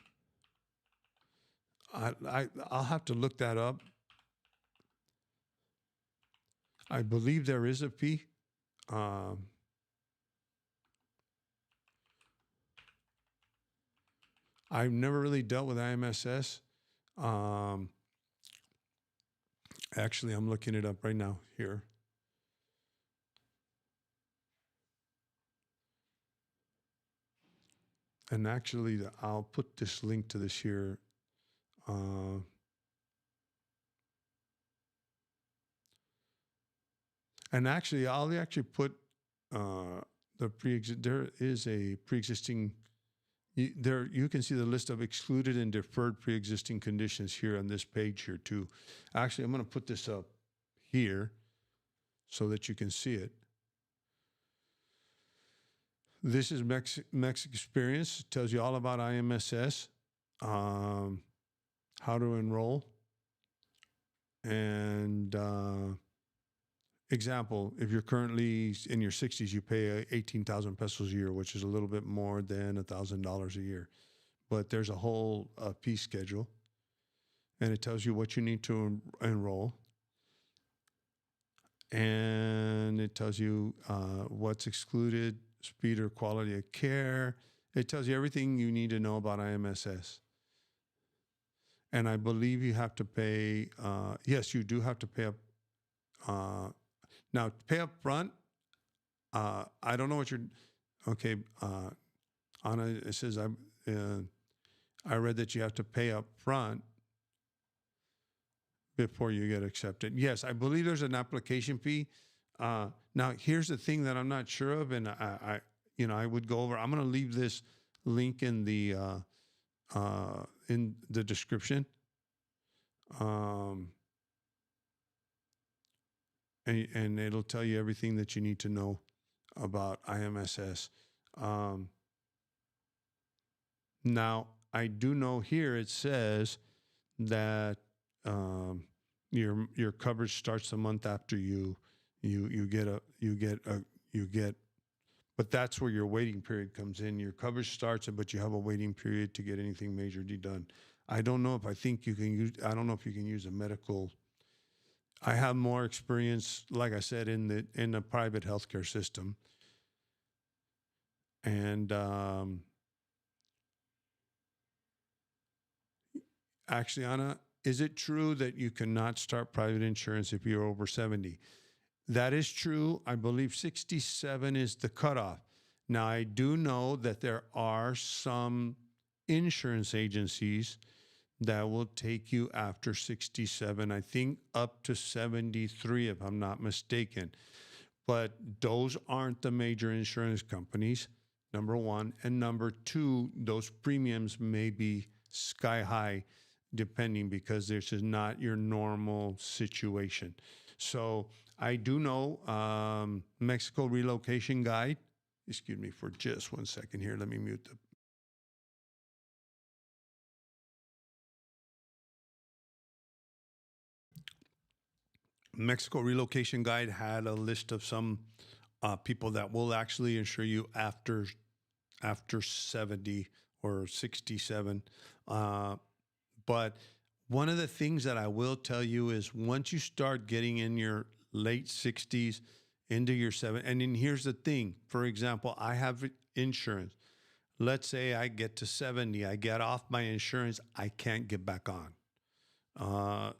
have to look that up. I believe there is a fee. I've never really dealt with IMSS. Actually, I'm looking it up right now here. And actually, I'll put this link to this here. And actually, I'll actually put there is a pre-existing. There you can see the list of excluded and deferred pre-existing conditions here on this page here too. Actually, I'm going to put this up here so that you can see it. This is Mex Experience. It tells you all about IMSS, how to enroll, and example, if you're currently in your 60s, you pay 18,000 pesos a year, which is a little bit more than $1,000 a year. But there's a whole fee schedule, and it tells you what you need to enroll. And it tells you what's excluded, speed or quality of care. It tells you everything you need to know about IMSS. And I believe you have to pay, yes, you do have to pay up. Now, pay up front, I don't know what you're, okay, Anna, it says, I read that you have to pay up front before you get accepted. Yes, I believe there's an application fee. Now, here's the thing that I'm not sure of, and I would go over. I'm going to leave this link in the description. And it'll tell you everything that you need to know about IMSS. Now, I do know here it says that your coverage starts a month after you get, but that's where your waiting period comes in. Your coverage starts, but you have a waiting period to get anything majorly done. I don't know if you can use a medical. I have more experience, like I said, in the private healthcare system. And actually, Anna, is it true that you cannot start private insurance if you're over 70? That is true. I believe 67 is the cutoff. Now, I do know that there are some insurance agencies that will take you after 67, I think up to 73, if I'm not mistaken. But those aren't the major insurance companies, number one. And number two, those premiums may be sky high, depending, because this is not your normal situation. So I do know Mexico Relocation Guide. Excuse me for just 1 second here. Let me mute the Mexico Relocation Guide had a list of some people that will actually insure you after 70 or 67. But one of the things that I will tell you is once you start getting in your late 60s into your 70s, and then here's the thing. For example, I have insurance. Let's say I get to 70, I get off my insurance, I can't get back on.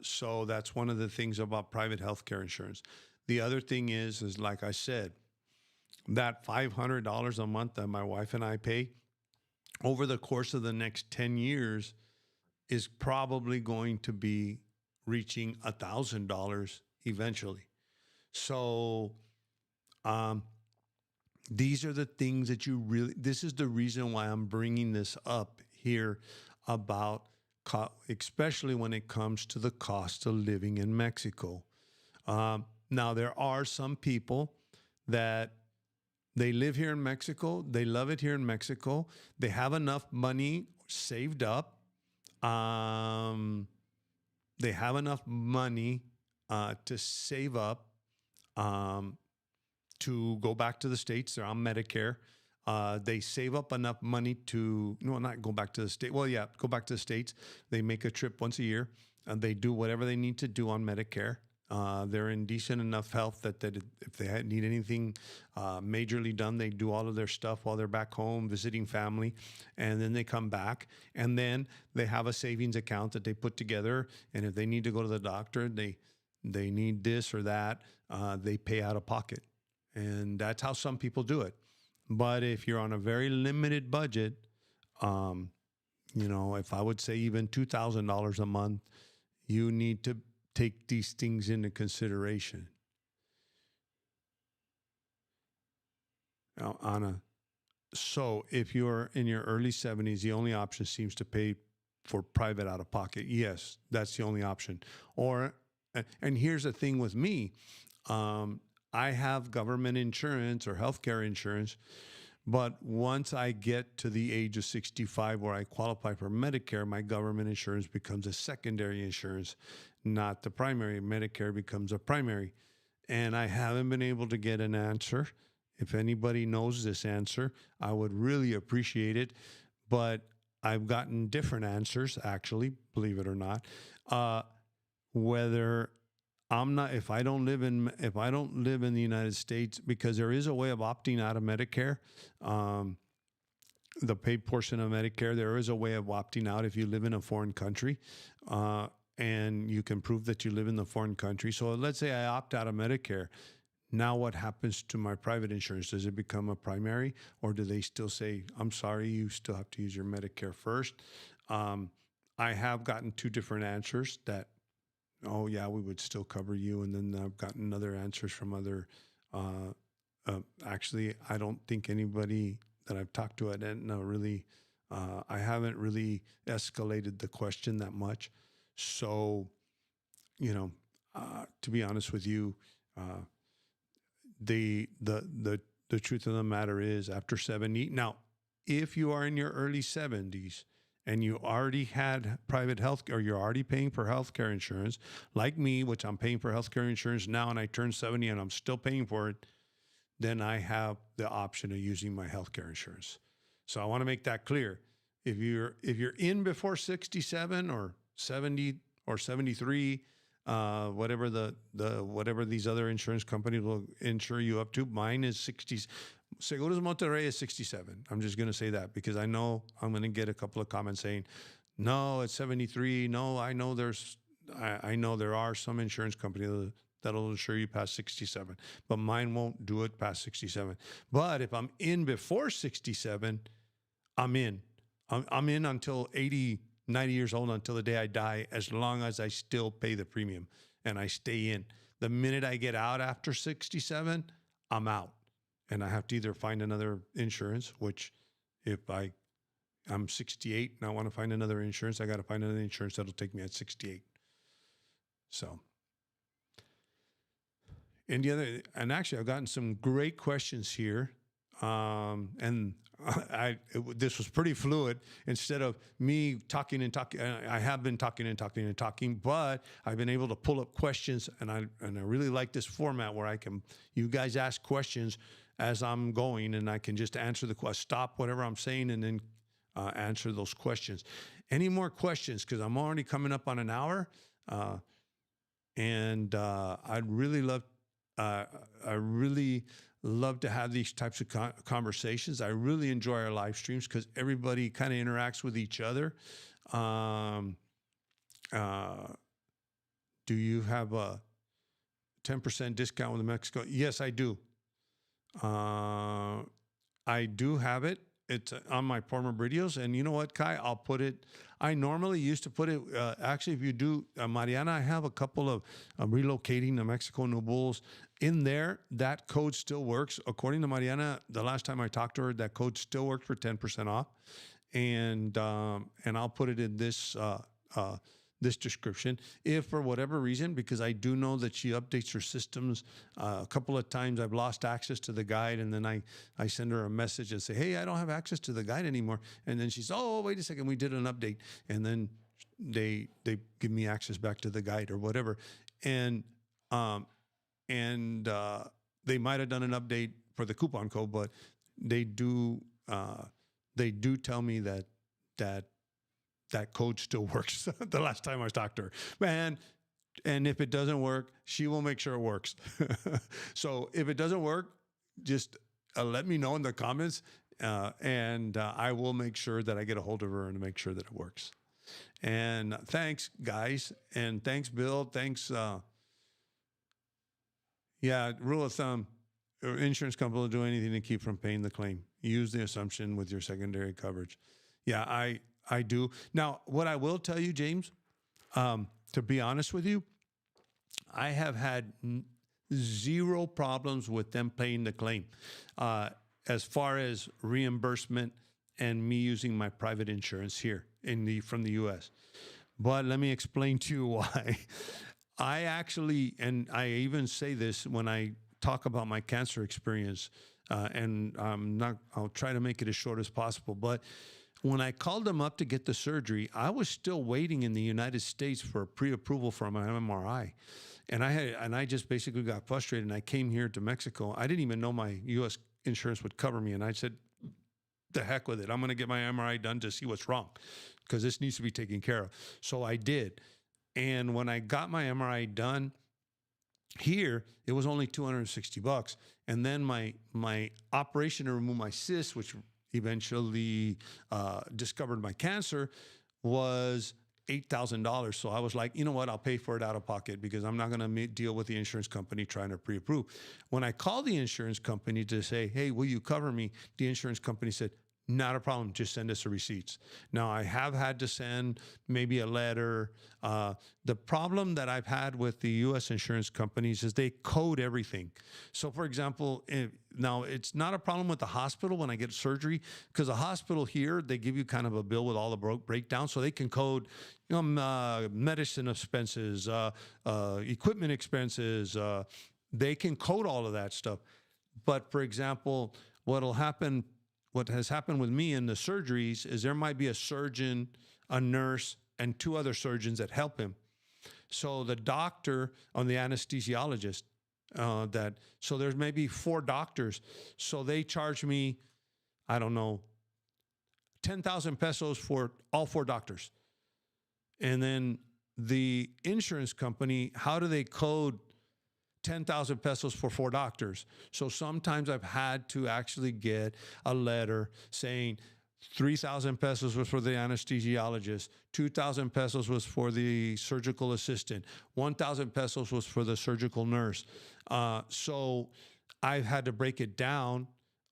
So that's one of the things about private healthcare insurance. The other thing is like I said, that $500 a month that my wife and I pay over the course of the next 10 years is probably going to be reaching $1,000 eventually. So, these are the things that this is the reason why I'm bringing this up here about especially when it comes to the cost of living in Mexico. Now, there are some people that They live here in Mexico. They love it here in Mexico. They have enough money saved up. They have enough money to save up to go back to the States. They're on Medicare. They save up enough money to, no, not go back to the state. Well, yeah, go back to the States. They make a trip once a year, and they do whatever they need to do on Medicare. They're in decent enough health that if they need anything majorly done, they do all of their stuff while they're back home visiting family, and then they come back, and then they have a savings account that they put together. And if they need to go to the doctor, they need this or that, they pay out of pocket, and that's how some people do it. But if you're on a very limited budget, if I would say even $2,000 a month, you need to take these things into consideration. Now, Anna, so if you're in your early 70s, the only option seems to pay for private out of pocket. Yes, that's the only option. And here's the thing with me. I have government insurance or healthcare insurance, but once I get to the age of 65 where I qualify for Medicare, my government insurance becomes a secondary insurance, not the primary. Medicare becomes a primary. And I haven't been able to get an answer. If anybody knows this answer, I would really appreciate it. But I've gotten different answers, actually, believe it or not. Whether if I don't live in the United States, because there is a way of opting out of Medicare, the paid portion of Medicare, there is a way of opting out if you live in a foreign country, and you can prove that you live in the foreign country. So let's say I opt out of Medicare. Now what happens to my private insurance? Does it become a primary, or do they still say, I'm sorry, you still have to use your Medicare first? I have gotten two different answers that, oh yeah, we would still cover you. And then I've gotten other answers from other, actually, I don't think anybody that I've talked to at Aetna really, I haven't really escalated the question that much. So, to be honest with you, the truth of the matter is after 70, now, if you are in your early 70s, and you already had private health, or you're already paying for healthcare insurance, like me, which I'm paying for healthcare insurance now, and I turned 70 and I'm still paying for it, then I have the option of using my healthcare insurance. So I want to make that clear. If you're in before 67 or 70 or 73, whatever whatever these other insurance companies will insure you up to, mine is 60. Seguros Monterrey is 67. I'm just going to say that because I know I'm going to get a couple of comments saying, no, it's 73. No, I know there are some insurance companies that'll insure you past 67, but mine won't do it past 67. But if I'm in before 67, I'm in. I'm in until 80, 90 years old, until the day I die, as long as I still pay the premium and I stay in. The minute I get out after 67, I'm out. And I have to either find another insurance, which if I'm 68 and I want to find another insurance, I got to find another insurance that'll take me at 68. So, and actually I've gotten some great questions here. And this was pretty fluid. Instead of me talking and talking, I have been talking and talking and talking, but I've been able to pull up questions, and I really like this format where you guys ask questions as I'm going, and I can just answer stop whatever I'm saying, and then answer those questions. Any more questions? Because I'm already coming up on an hour, and I'd really love to have these types of conversations. I really enjoy our live streams because everybody kind of interacts with each other. Do you have a 10% discount with Mexico? Yes, I do. I do have it. It's on my former videos. And you know what, Kai? I'll put it. I normally used to put it. Actually, if you do, Mariana, I have a couple of relocating to Mexico new bulls in there. That code still works. According to Mariana, the last time I talked to her, that code still worked for 10% off. And I'll put it in this this description. If for whatever reason, because I do know that she updates her systems, a couple of times I've lost access to the guide, and then I send her a message and say, hey, I don't have access to the guide anymore. And then she's, oh, wait a second, we did an update. And then they give me access back to the guide or whatever. And they might have done an update for the coupon code, but they do tell me that code still works. The last time I talked to her, man. And if it doesn't work, she will make sure it works. So if it doesn't work, just let me know in the comments, and I will make sure that I get a hold of her and make sure that it works. And thanks, guys, and thanks, Bill. Thanks. Yeah, rule of thumb: insurance company will do anything to keep from paying the claim. Use the assumption with your secondary coverage. Yeah, I do. Now, what I will tell you, James, to be honest with you, I have had zero problems with them paying the claim as far as reimbursement and me using my private insurance here from the U.S. But let me explain to you why. I actually, and I even say this when I talk about my cancer experience, and I'll try to make it as short as possible, but when I called them up to get the surgery, I was still waiting in the United States for pre-approval from an MRI. And I just basically got frustrated, and I came here to Mexico. I didn't even know my U.S. insurance would cover me. And I said, the heck with it. I'm going to get my MRI done to see what's wrong, because this needs to be taken care of. So I did. And when I got my MRI done here, it was only $260. And then my operation to remove my cyst, which eventually discovered my cancer, was $8,000. So I was like, you know what? I'll pay for it out of pocket, because I'm not going to deal with the insurance company trying to pre-approve. When I called the insurance company to say, hey, will you cover me? The insurance company said, not a problem. Just send us the receipts. Now, I have had to send maybe a letter. The problem that I've had with the U.S. insurance companies is they code everything. So, for example, now it's not a problem with the hospital when I get surgery, because the hospital here, they give you kind of a bill with all the breakdowns, so they can code, medicine expenses, equipment expenses. They can code all of that stuff. But, for example, what has happened with me in the surgeries is there might be a surgeon, a nurse, and two other surgeons that help him. So the doctor or the anesthesiologist, so there's maybe 4 doctors. So they charge me, I don't know, 10,000 pesos for all 4 doctors. And then the insurance company, how do they code 10,000 pesos for 4 doctors? So sometimes I've had to actually get a letter saying 3,000 pesos was for the anesthesiologist, 2,000 pesos was for the surgical assistant, 1,000 pesos was for the surgical nurse. So I've had to break it down,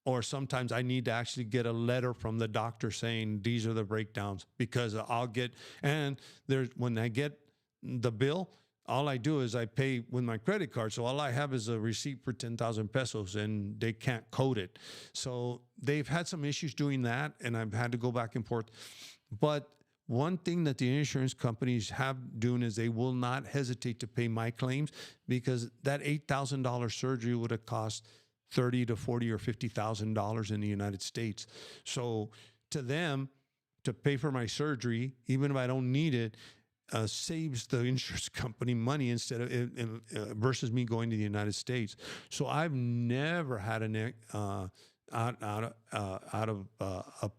or sometimes I need to actually get a letter from the doctor saying these are the breakdowns, because when I get the bill, all I do is I pay with my credit card. So all I have is a receipt for 10,000 pesos, and they can't code it. So they've had some issues doing that, and I've had to go back and forth. But one thing that the insurance companies have doing is they will not hesitate to pay my claims, because that $8,000 surgery would have cost $30,000 to $40,000 or $50,000 in the United States. So to them, to pay for my surgery, even if I don't need it, saves the insurance company money instead of versus me going to the United States. So I've never had a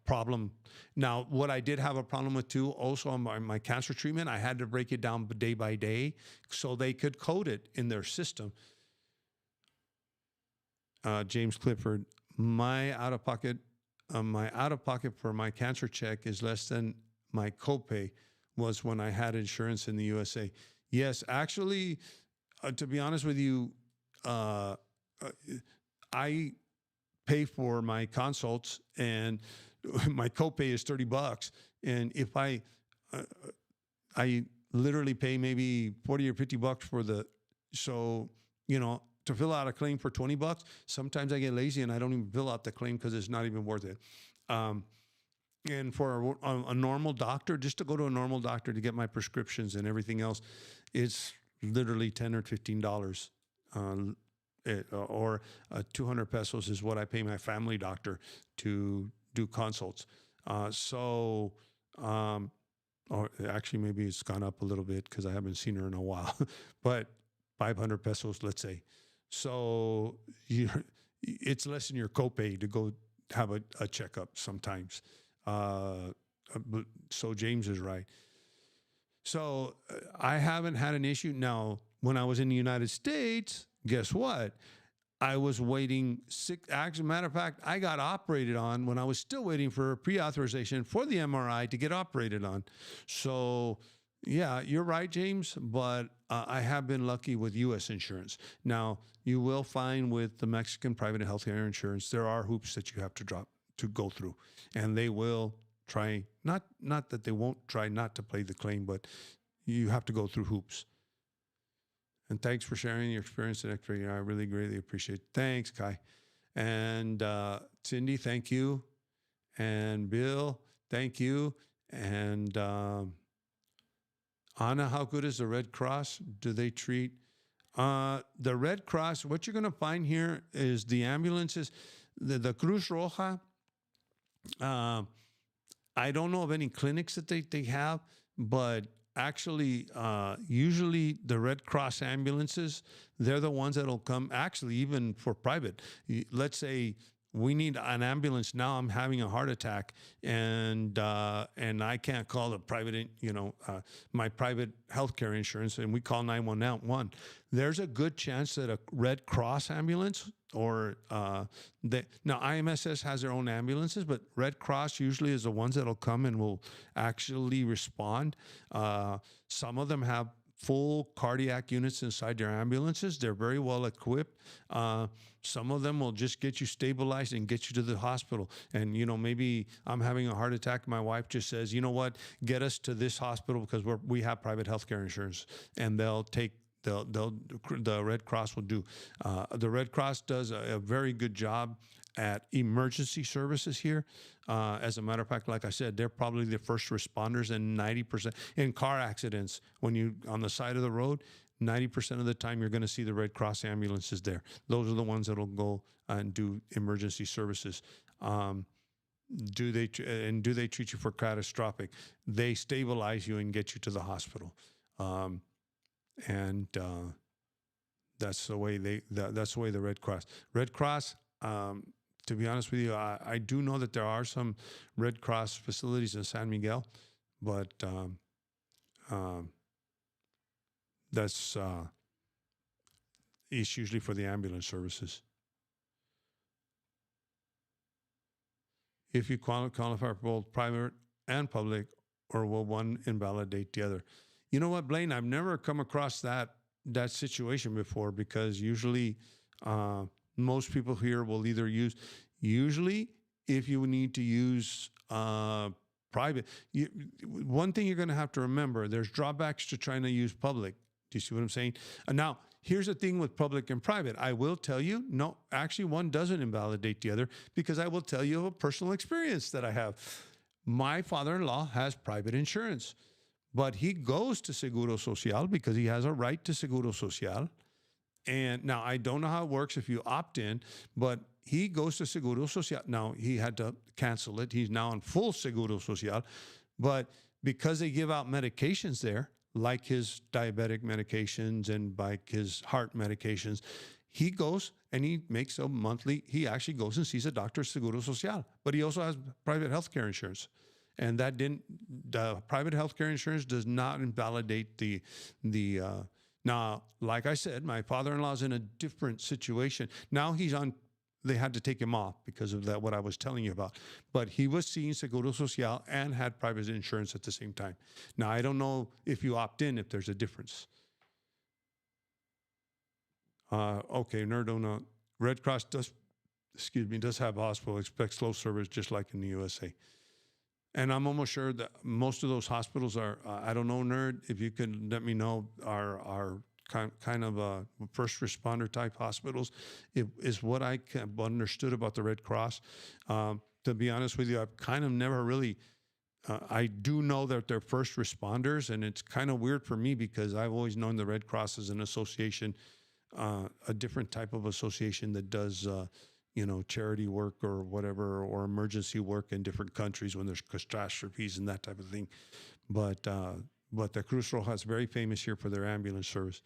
problem. Now, what I did have a problem with too, also on my cancer treatment, I had to break it down day by day so they could code it in their system. James Clifford, my out of pocket for my cancer check is less than my copay was when I had insurance in the USA. Yes, actually, to be honest with you, I pay for my consults, and my copay is $30. And if I literally pay maybe $40 or $50 for to fill out a claim for $20, sometimes I get lazy and I don't even fill out the claim because it's not even worth it. And for a normal doctor, just to go to a normal doctor to get my prescriptions and everything else, it's literally $10 or $15. Or 200 pesos is what I pay my family doctor to do consults. Or actually, maybe it's gone up a little bit because I haven't seen her in a while, but 500 pesos, let's say. So it's less than your copay to go have a checkup sometimes. So James is right. So I haven't had an issue. Now, when I was in the United States, guess what? I was waiting as a matter of fact, I got operated on when I was still waiting for pre-authorization for the MRI to get operated on. So yeah, you're right, James, but I have been lucky with U.S. insurance. Now, you will find with the Mexican private healthcare insurance, there are hoops that you have to go through, and they will try, not that they won't try not to play the claim, but you have to go through hoops. And thanks for sharing your experience and extra. I really greatly appreciate it. Thanks, Kai. And Cindy, thank you. And Bill, thank you. And Anna, how good is the Red Cross? Do they treat? The Red Cross, what you're going to find here is the ambulances, the Cruz Roja. I don't know of any clinics that they have, but actually, usually the Red Cross ambulances, they're the ones that'll come, actually, even for private. Let's say we need an ambulance now. I'm having a heart attack, and I can't call the private, my private healthcare insurance, and we call 911. There's a good chance that a Red Cross ambulance or now IMSS has their own ambulances, but Red Cross usually is the ones that'll come and will actually respond. Some of them have full cardiac units inside their ambulances. They're very well equipped. Some of them will just get you stabilized and get you to the hospital. And, maybe I'm having a heart attack. My wife just says, you know what, get us to this hospital because we have private healthcare insurance. And the Red Cross will do. The Red Cross does a very good job at emergency services here. As a matter of fact, like I said, they're probably the first responders, and 90% in car accidents, when you on the side of the road, 90% of the time you're going to see the Red Cross ambulances there. Those are the ones that'll go and do emergency services. Do they treat you for catastrophic? They stabilize you and get you to the hospital. That's the way that's the way the Red Cross. To be honest with you, I do know that there are some Red Cross facilities in San Miguel, but it's usually for the ambulance services. If you qualify for both private and public, or will one invalidate the other? You know what, Blaine? I've never come across that situation before, because usually most people here will either usually if you need to use private, one thing you're going to have to remember, there's drawbacks to trying to use public. Do you see what I'm saying? Now, here's the thing with public and private. I will tell you, no, actually one doesn't invalidate the other, because I will tell you of a personal experience that I have. My father-in-law has private insurance, but he goes to Seguro Social because he has a right to Seguro Social. And now I don't know how it works if you opt in, but he goes to Seguro Social. Now he had to cancel it. He's now on full Seguro Social, but because they give out medications there, like his diabetic medications and like his heart medications, he goes and he makes a monthly, he actually goes and sees a doctor, Seguro Social, but he also has private healthcare insurance. And the private healthcare insurance does not invalidate now, like I said, my father-in-law's in a different situation. Now they had to take him off because of that, what I was telling you about. But he was seeing Seguro Social and had private insurance at the same time. Now, I don't know if you opt in, if there's a difference. Okay, Nerdona. Red Cross does have a hospital, expect slow service just like in the USA. And I'm almost sure that most of those hospitals are, I don't know, Nerd, if you can let me know, are kind of first responder type hospitals. It is what I understood about the Red Cross. to be honest with you, I've kind of never really. I do know that they're first responders, and it's kind of weird for me because I've always known the Red Cross as an association, a different type of association that does, charity work or whatever, or emergency work in different countries when there's catastrophes and that type of thing. But the Cruz Roja is very famous here for their ambulance service.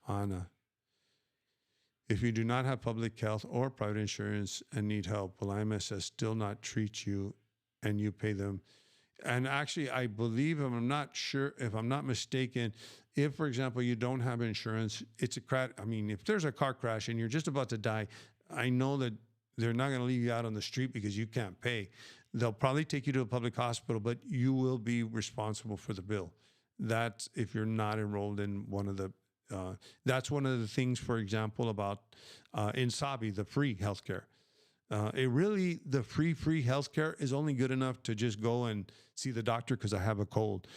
Ana, if you do not have public health or private insurance and need help, will IMSS still not treat you and you pay them? And actually, I believe, I'm not sure, if I'm not mistaken, if, for example, you don't have insurance, it's a crash. I mean, if there's a car crash and you're just about to die, I know that they're not going to leave you out on the street because you can't pay. They'll probably take you to a public hospital, but you will be responsible for the bill. That's if you're not enrolled in one of the that's one of the things, for example, about 𝗟𝗏𝘁𝗶𝗿, the free healthcare. The free healthcare is only good enough to just go and see the doctor because I have a cold.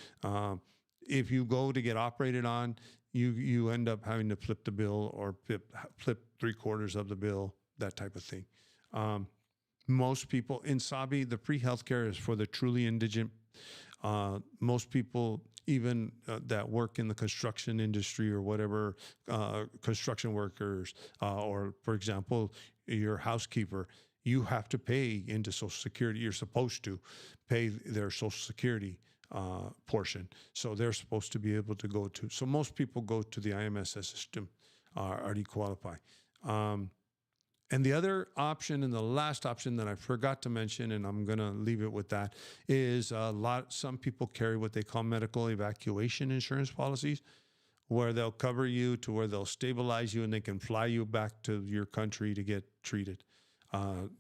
If you go to get operated on, you end up having to flip the bill or flip 3/4 of the bill, that type of thing. Most people in 𝗟𝗏𝘁𝗶𝗿, the free healthcare is for the truly indigent. Most people, even that work in the construction industry or whatever, construction workers, or for example, your housekeeper, you have to pay into Social Security. You're supposed to pay their Social Security portion. So they're supposed to be able to go to. So most people go to the IMSS system, already qualify. And the other option, and the last option that I forgot to mention, and I'm going to leave it with that, is some people carry what they call medical evacuation insurance policies, where they'll cover you to where they'll stabilize you and they can fly you back to your country to get treated.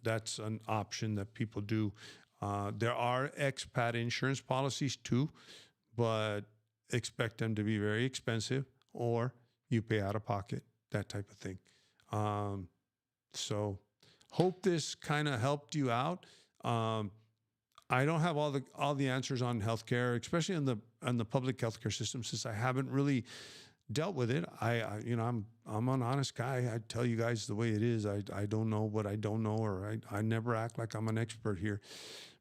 That's an option that people do. There are expat insurance policies too, but expect them to be very expensive, or you pay out of pocket, that type of thing. So hope this kind of helped you out. I don't have all the answers on healthcare, especially on the public healthcare system, since I haven't really dealt with it. I'm an honest guy. I tell you guys the way it is. I don't know what I don't know, or I never act like I'm an expert here.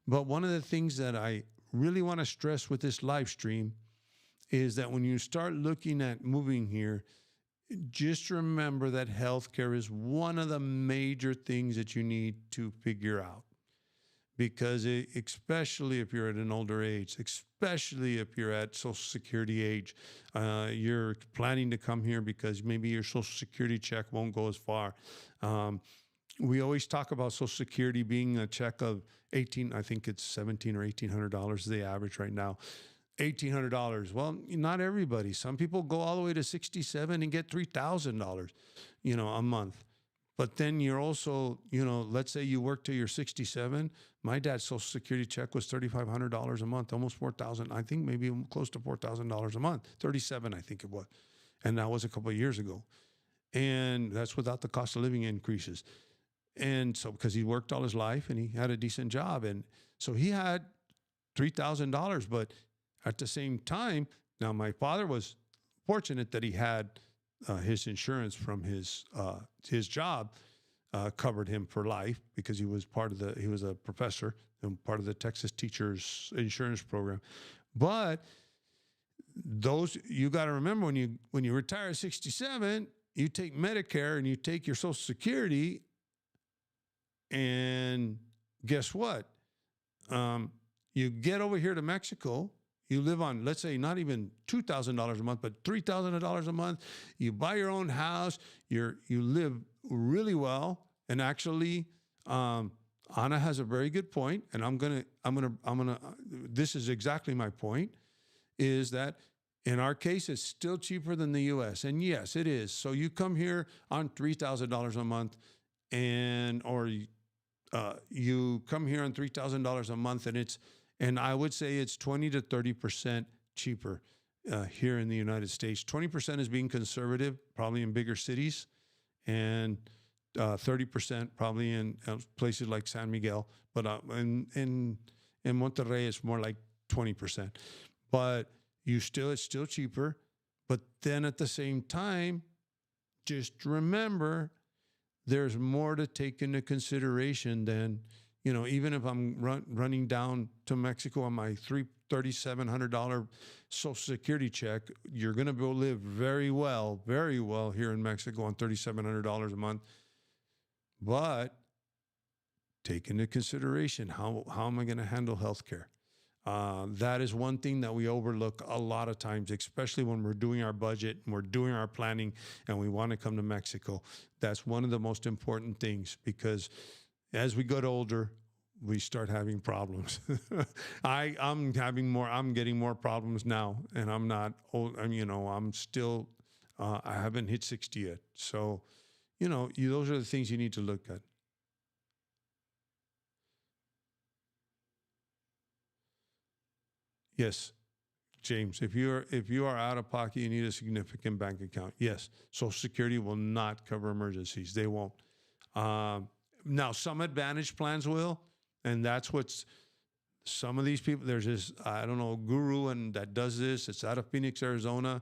But one of the things that I really want to stress with this live stream is that when you start looking at moving here, just remember that healthcare is one of the major things that you need to figure out, because especially if you're at an older age, especially if you're at Social Security age, you're planning to come here because maybe your Social Security check won't go as far. We always talk about Social Security being a check of I think it's $1,700 or $1,800 is the average right now. $1,800. Well, not everybody. Some people go all the way to 67 and get $3,000, a month. But then you're also, let's say you work till you're 67. My dad's Social Security check was $3,500 a month, almost $4,000. I think maybe close to $4,000 a month. 37, I think it was, and that was a couple of years ago. And that's without the cost of living increases. And so, because he worked all his life and he had a decent job, and so he had $3,000, but at the same time, now my father was fortunate that he had his insurance from his job covered him for life, because he was he was a professor and part of the Texas Teachers Insurance Program. But you got to remember, when you retire at 67, you take Medicare and you take your Social Security, and guess what? You get over here to Mexico. You live on, let's say, not even $2,000 a month, but $3,000 a month. You buy your own house. You live really well. And actually, Ana has a very good point. And this is exactly my point, is that in our case, it's still cheaper than the U.S. And yes, it is. So you come here on $3,000 a month, or you come here on $3,000 a month, and I would say it's 20 to 30% cheaper here in the United States. 20% is being conservative, probably in bigger cities, and 30% probably in places like San Miguel. But in Monterrey, it's more like 20%. But it's still cheaper. But then at the same time, just remember there's more to take into consideration than, even if I'm running down to Mexico on my $3,700 Social Security check, you're going to be able to live very well here in Mexico on $3,700 a month. But take into consideration, how am I going to handle healthcare? That is one thing that we overlook a lot of times, especially when we're doing our budget and we're doing our planning and we want to come to Mexico. That's one of the most important things, because as we get older, we start having problems. I'm getting more problems now, and I'm not old. I'm still, I haven't hit 60 yet. So, those are the things you need to look at. Yes, James, if you are out of pocket, you need a significant bank account. Yes, Social Security will not cover emergencies. They won't. Now, some Advantage plans will, and that's what's some of these people. There's this, I don't know, guru and that does this. It's out of Phoenix, Arizona.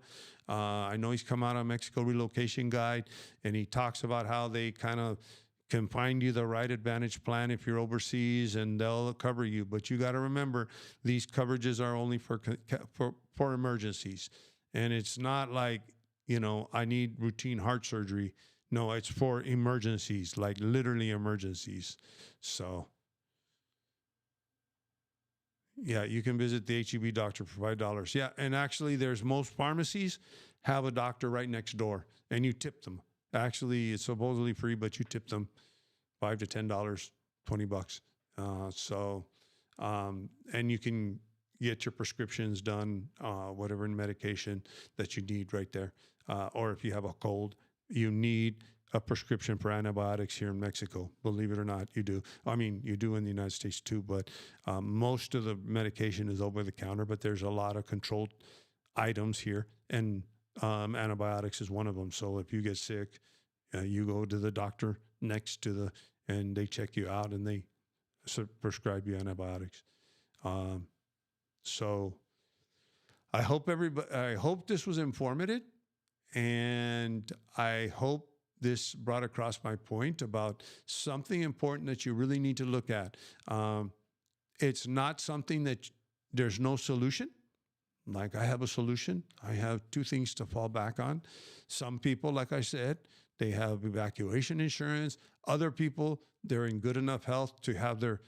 I know he's come out on Mexico Relocation Guide, and he talks about how they kind of can find you the right Advantage plan if you're overseas, and they'll cover you. But you got to remember, these coverages are only for emergencies, and it's not like, I need routine heart surgery. No, it's for emergencies, like literally emergencies. So, yeah, you can visit the HEB doctor for $5. Yeah, and actually, there's most pharmacies have a doctor right next door, and you tip them. Actually, it's supposedly free, but you tip them $5 to $10, $20. And you can get your prescriptions done, whatever medication that you need right there. Or if you have a cold, you need a prescription for antibiotics here in Mexico. Believe it or not, you do. I mean, you do in the United States too, but most of the medication is over the counter, but there's a lot of controlled items here, and antibiotics is one of them. So if you get sick, you go to the doctor next to and they check you out, and they prescribe you antibiotics. So I hope this was informative, and I hope this brought across my point about something important that you really need to look at. It's not something that there's no solution. Like, I have a solution. I have two things to fall back on. Some people, like I said, they have evacuation insurance. Other people, they're in good enough health to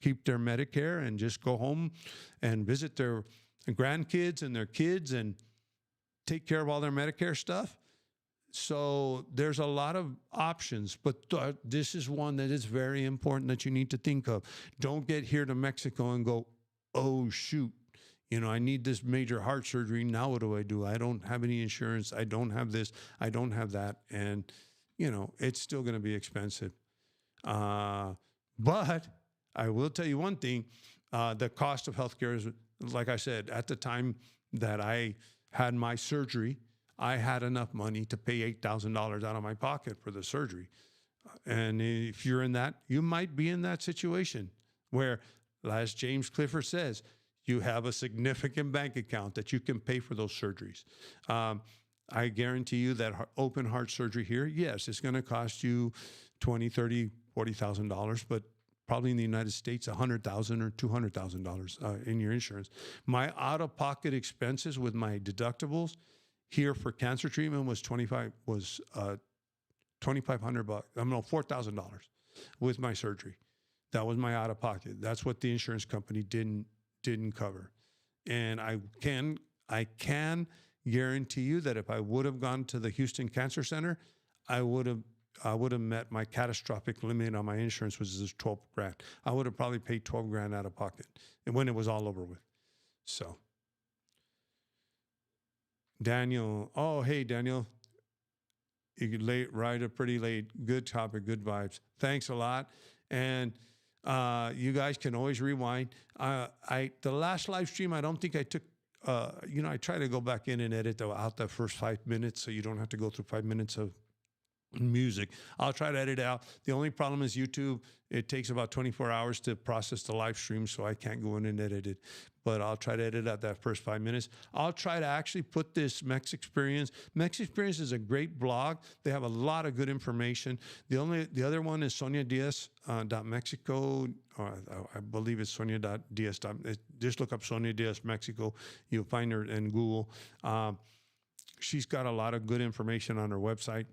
keep their Medicare and just go home and visit their grandkids and their kids and take care of all their Medicare stuff. So there's a lot of options, but this is one that is very important that you need to think of. Don't get here to Mexico and go, oh, shoot, I need this major heart surgery. Now what do? I don't have any insurance. I don't have this. I don't have that. And, it's still going to be expensive. But I will tell you one thing. The cost of healthcare is, like I said, at the time that I had my surgery, I had enough money to pay $8,000 out of my pocket for the surgery. And if you're in that, you might be in that situation where, as James Clifford says, you have a significant bank account that you can pay for those surgeries. I guarantee you that open heart surgery here, yes, it's going to cost you $20,000, $30,000, $40,000, but probably in the United States, $100,000 or $200,000 in your insurance. My out-of-pocket expenses with my deductibles here for cancer treatment was $2,500. $4,000 with my surgery. That was my out-of-pocket. That's what the insurance company didn't cover. And I can guarantee you that if I would have gone to the Houston Cancer Center, I would have met my catastrophic limit on my insurance, which is $12,000. I would have probably paid $12,000 out of pocket, and when it was all over with. So, Daniel, oh hey Daniel, you late, right? Pretty late. Good topic, good vibes. Thanks a lot, and you guys can always rewind. The last live stream, I don't think I took. I try to go back in and edit out the first 5 minutes, so you don't have to go through 5 minutes of music. I'll try to edit it out. The only problem is YouTube, it takes about 24 hours to process the live stream, so I can't go in and edit it. But I'll try to edit out that first 5 minutes. I'll try to actually put this Mex Experience. Mex Experience is a great blog. They have a lot of good information. The other one is 𝗠𝗲𝘁𝗶𝗿𝗲.Mexico. I believe it's 𝗠𝗲.ds. Just look up Sonia Diaz Mexico. You'll find her in Google. She's got a lot of good information on her website.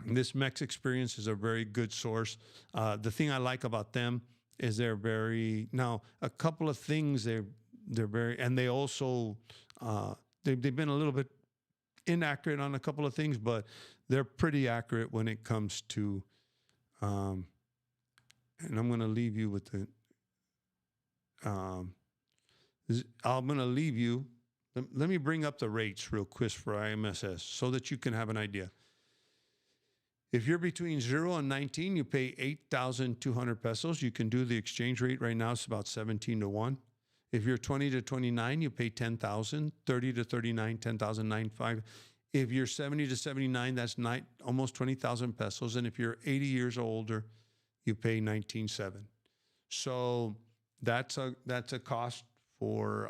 This Mex Experience is a very good source. The thing I like about them is they're very, now a couple of things they're very, and they also, they've been a little bit inaccurate on a couple of things, but they're pretty accurate when it comes to, and I'm going to leave you with the, I'm going to leave you, let me bring up the rates real quick for IMSS so that you can have an idea. If you're between 0 and 19, you pay 8,200 pesos. You can do the exchange rate right now. It's about 17 to 1. If you're 20 to 29, you pay 10,000. 30 to 39, 10,905. If you're 70 to 79, that's almost 20,000 pesos. And if you're 80 years or older, you pay 19,700. So that's a cost for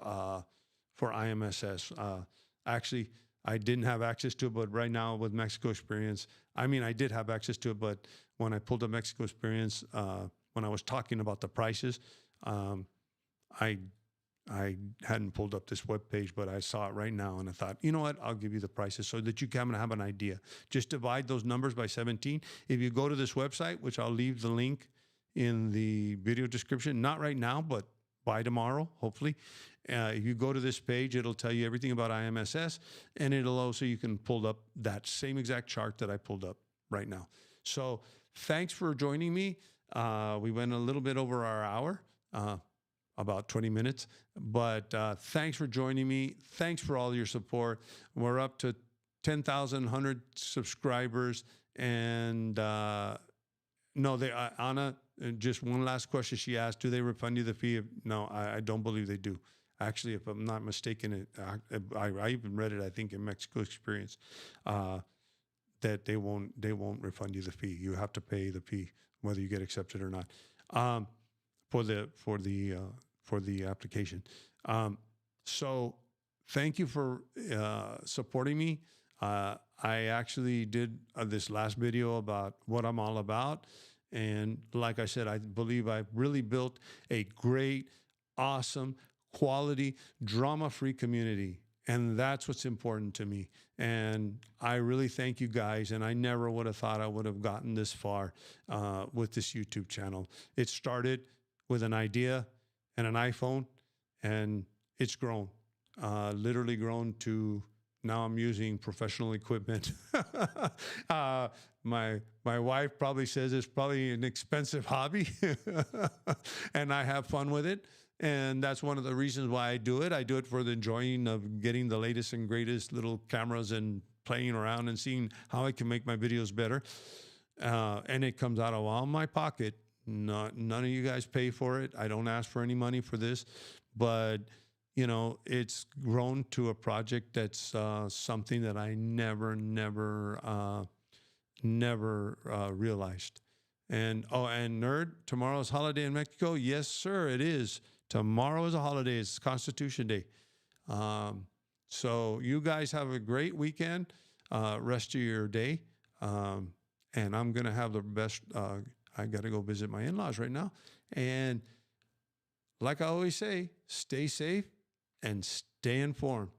IMSS. Actually, I didn't have access to it, but right now with Mexico Experience, I mean, I did have access to it, but when I pulled up Mexico Experience, when I was talking about the prices, I hadn't pulled up this webpage, but I saw it right now, and I thought, you know what, I'll give you the prices so that you can have an idea. Just divide those numbers by 17. If you go to this website, which I'll leave the link in the video description, not right now, but by tomorrow, hopefully. If you go to this page, it'll tell you everything about IMSS, and it'll also, you can pull up that same exact chart that I pulled up right now. So thanks for joining me. We went a little bit over our hour, about 20 minutes, but thanks for joining me. Thanks for all your support. We're up to 10,100 subscribers, and Anna, just one last question she asked, do they refund you the fee? No, I don't believe they do. Actually, if I'm not mistaken, I even read it, I think, in Mexico Experience, that they won't refund you the fee. You have to pay the fee, whether you get accepted or not, for the application. So thank you for supporting me. I actually did this last video about what I'm all about. And like I said, I believe I've really built a great, awesome, quality, drama-free community. And that's what's important to me. And I really thank you guys. And I never would have thought I would have gotten this far with this YouTube channel. It started with an idea and an iPhone, and it's grown, literally grown to now I'm using professional equipment. My wife probably says it's probably an expensive hobby, and I have fun with it. And that's one of the reasons why I do it. I do it for the enjoying of getting the latest and greatest little cameras and playing around and seeing how I can make my videos better. And it comes out of all my pocket. None of you guys pay for it. I don't ask for any money for this, but you know, it's grown to a project that's something that I never realized. And nerd, tomorrow's holiday in Mexico. Yes, sir, it is. Tomorrow is a holiday. It's Constitution Day. So you guys have a great weekend, rest of your day. And I'm going to have the best. I got to go visit my in-laws right now. And like I always say, stay safe and stay informed.